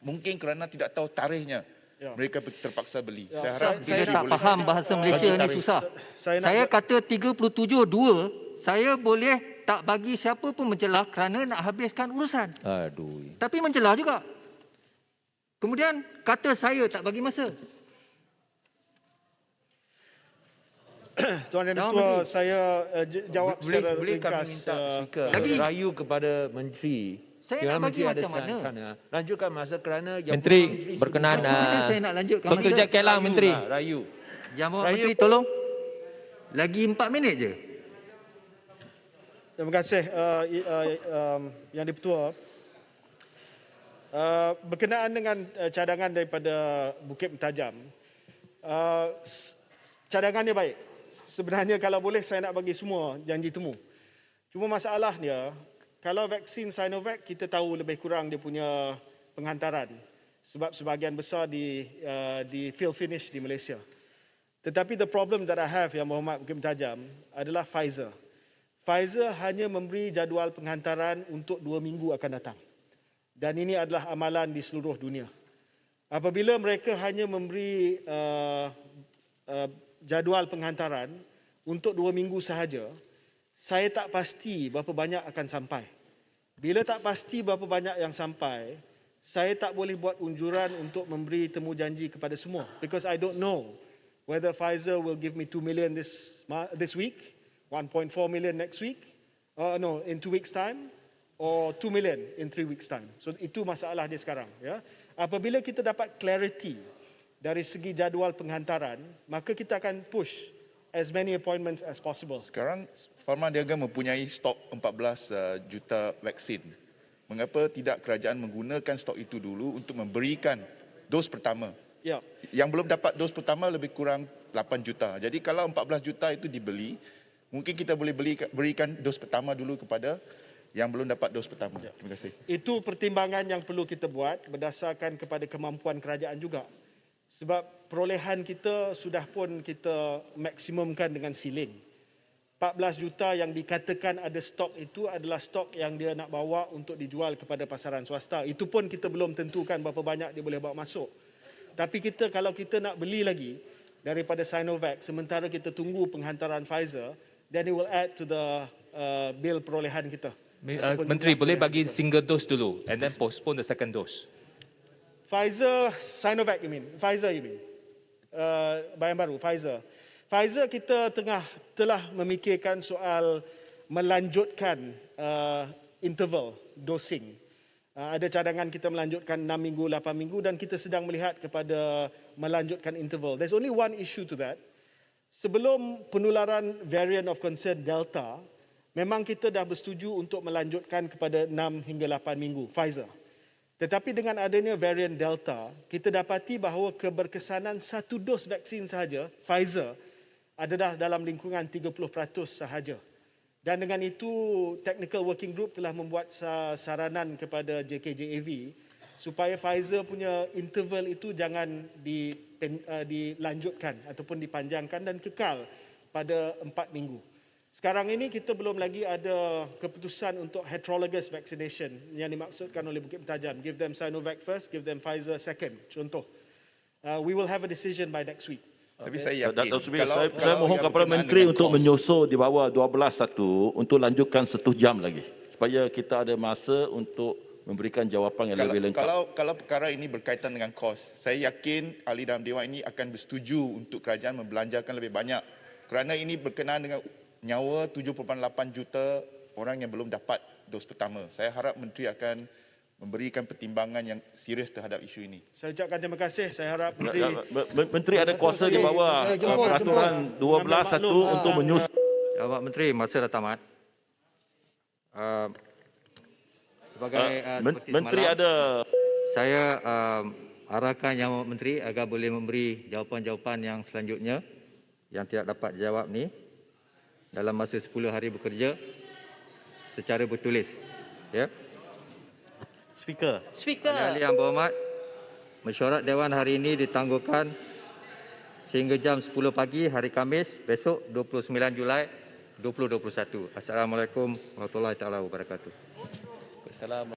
[SPEAKER 22] mungkin kerana tidak tahu tarikhnya, mereka terpaksa beli. Saya harap
[SPEAKER 16] Bila tak faham bahasa Malaysia ni susah. Saya kata 37.2, saya boleh tak bagi siapa pun mencelah kerana nak habiskan urusan.
[SPEAKER 18] Aduh.
[SPEAKER 16] Tapi mencelah juga. Kemudian kata saya tak bagi masa.
[SPEAKER 1] Tuan Yang Ketua, saya jawab secara
[SPEAKER 19] boleh kami
[SPEAKER 1] ringkas.
[SPEAKER 19] minta speaker
[SPEAKER 1] lagi
[SPEAKER 19] rayu kepada Menteri.
[SPEAKER 16] Saya
[SPEAKER 19] Kerana
[SPEAKER 16] nak bagi
[SPEAKER 19] Menteri ada
[SPEAKER 16] macam mana?
[SPEAKER 19] sana. Lanjutkan masa kerana yang
[SPEAKER 18] Menteri
[SPEAKER 19] Menteri
[SPEAKER 18] berkenaan
[SPEAKER 16] saya nak lanjutkan
[SPEAKER 18] pekerja
[SPEAKER 16] masa.
[SPEAKER 18] Kelang, Menteri.
[SPEAKER 19] Rayu.
[SPEAKER 16] Yang Awak Menteri tolong. Lagi 4 minit je.
[SPEAKER 1] Terima kasih Yang di-Pertua. Berkenaan dengan cadangan daripada Bukit Mentajam, cadangannya baik. Sebenarnya kalau boleh saya nak bagi semua janji temu. Cuma masalahnya, kalau vaksin Sinovac kita tahu lebih kurang dia punya penghantaran. Sebab sebahagian besar di fill finish di Malaysia. Tetapi the problem that I have, Yang Berhormat Bukit Mentajam, adalah Pfizer. Pfizer hanya memberi jadual penghantaran untuk 2 minggu akan datang. Dan ini adalah amalan di seluruh dunia. Apabila mereka hanya memberi jadual penghantaran untuk 2 minggu sahaja, saya tak pasti berapa banyak akan sampai. Bila tak pasti berapa banyak yang sampai, saya tak boleh buat unjuran untuk memberi temu janji kepada semua. Because I don't know whether Pfizer will give me 2 million this week, 1.4 million next week, in 2 weeks time, or 2 million in 3 weeks time. So itu masalah dia sekarang. Ya. Apabila kita dapat clarity dari segi jadual penghantaran, maka kita akan push as many appointments as possible.
[SPEAKER 22] Sekarang Pharma Niaga mempunyai stok 14 juta vaksin. Mengapa tidak kerajaan menggunakan stok itu dulu untuk memberikan dos pertama?
[SPEAKER 1] Ya.
[SPEAKER 22] Yang belum dapat dos pertama lebih kurang 8 juta. Jadi kalau 14 juta itu dibeli, mungkin kita boleh berikan dos pertama dulu kepada yang belum dapat dos pertama. Terima kasih.
[SPEAKER 1] Itu pertimbangan yang perlu kita buat berdasarkan kepada kemampuan kerajaan juga. Sebab perolehan kita sudah pun kita maksimumkan dengan siling. 14 juta yang dikatakan ada stok itu adalah stok yang dia nak bawa untuk dijual kepada pasaran swasta. Itu pun kita belum tentukan berapa banyak dia boleh bawa masuk. Tapi kalau kita nak beli lagi daripada Sinovac sementara kita tunggu penghantaran Pfizer, then it will add to the bill perolehan kita.
[SPEAKER 18] Menteri boleh bagi single dose dulu and then postpone the second dose.
[SPEAKER 1] Sinovac you mean? Pfizer you mean? Bayan baru, Pfizer. Pfizer kita telah memikirkan soal melanjutkan interval dosing. Ada cadangan kita melanjutkan 6 minggu, 8 minggu dan kita sedang melihat kepada melanjutkan interval. There's only one issue to that. Sebelum penularan variant of concern Delta, memang kita dah bersetuju untuk melanjutkan kepada 6 hingga 8 minggu, Pfizer. Tetapi dengan adanya varian Delta, kita dapati bahawa keberkesanan 1 dos vaksin sahaja, Pfizer, adalah dalam lingkungan 30% sahaja. Dan dengan itu, Technical Working Group telah membuat saranan kepada JKJAV supaya Pfizer punya interval itu jangan dilanjutkan ataupun dipanjangkan dan kekal pada 4 minggu. Sekarang ini kita belum lagi ada keputusan untuk heterologous vaccination yang dimaksudkan oleh Bukit Pentajam. Give them Sinovac first, give them Pfizer second. Contoh. We will have a decision by next week.
[SPEAKER 22] Tapi saya yakin
[SPEAKER 4] saya mohon kepada Menteri untuk menyusul di bawah 12.1 untuk lanjutkan 1 jam lagi supaya kita ada masa untuk memberikan jawapan yang lebih lengkap.
[SPEAKER 22] Kalau perkara ini berkaitan dengan kos, saya yakin ahli dalam Dewan ini akan bersetuju untuk kerajaan membelanjakan lebih banyak kerana ini berkenaan dengan nyawa 7.8 juta orang yang belum dapat dos pertama. Saya harap Menteri akan memberikan pertimbangan yang serius terhadap isu ini.
[SPEAKER 1] Saya ucapkan terima kasih. Saya harap Menteri...
[SPEAKER 4] Menteri ada kuasa di bawah peraturan 12.1 untuk menyusun.
[SPEAKER 16] Jawab Menteri, masa dah tamat. Sebagai
[SPEAKER 4] Menteri
[SPEAKER 16] semalam,
[SPEAKER 4] ada...
[SPEAKER 16] Saya arahkan Yang Menteri agar boleh memberi jawapan-jawapan yang selanjutnya yang tidak dapat dijawab ni dalam masa 10 hari bekerja secara bertulis. Ya.
[SPEAKER 21] Speaker.
[SPEAKER 16] Ahli yang berhormat, mesyuarat Dewan hari ini ditangguhkan sehingga jam 10 pagi hari Khamis besok 29 Julai 2021. Assalamualaikum warahmatullahi taala wabarakatuh.
[SPEAKER 6] Assalamualaikum.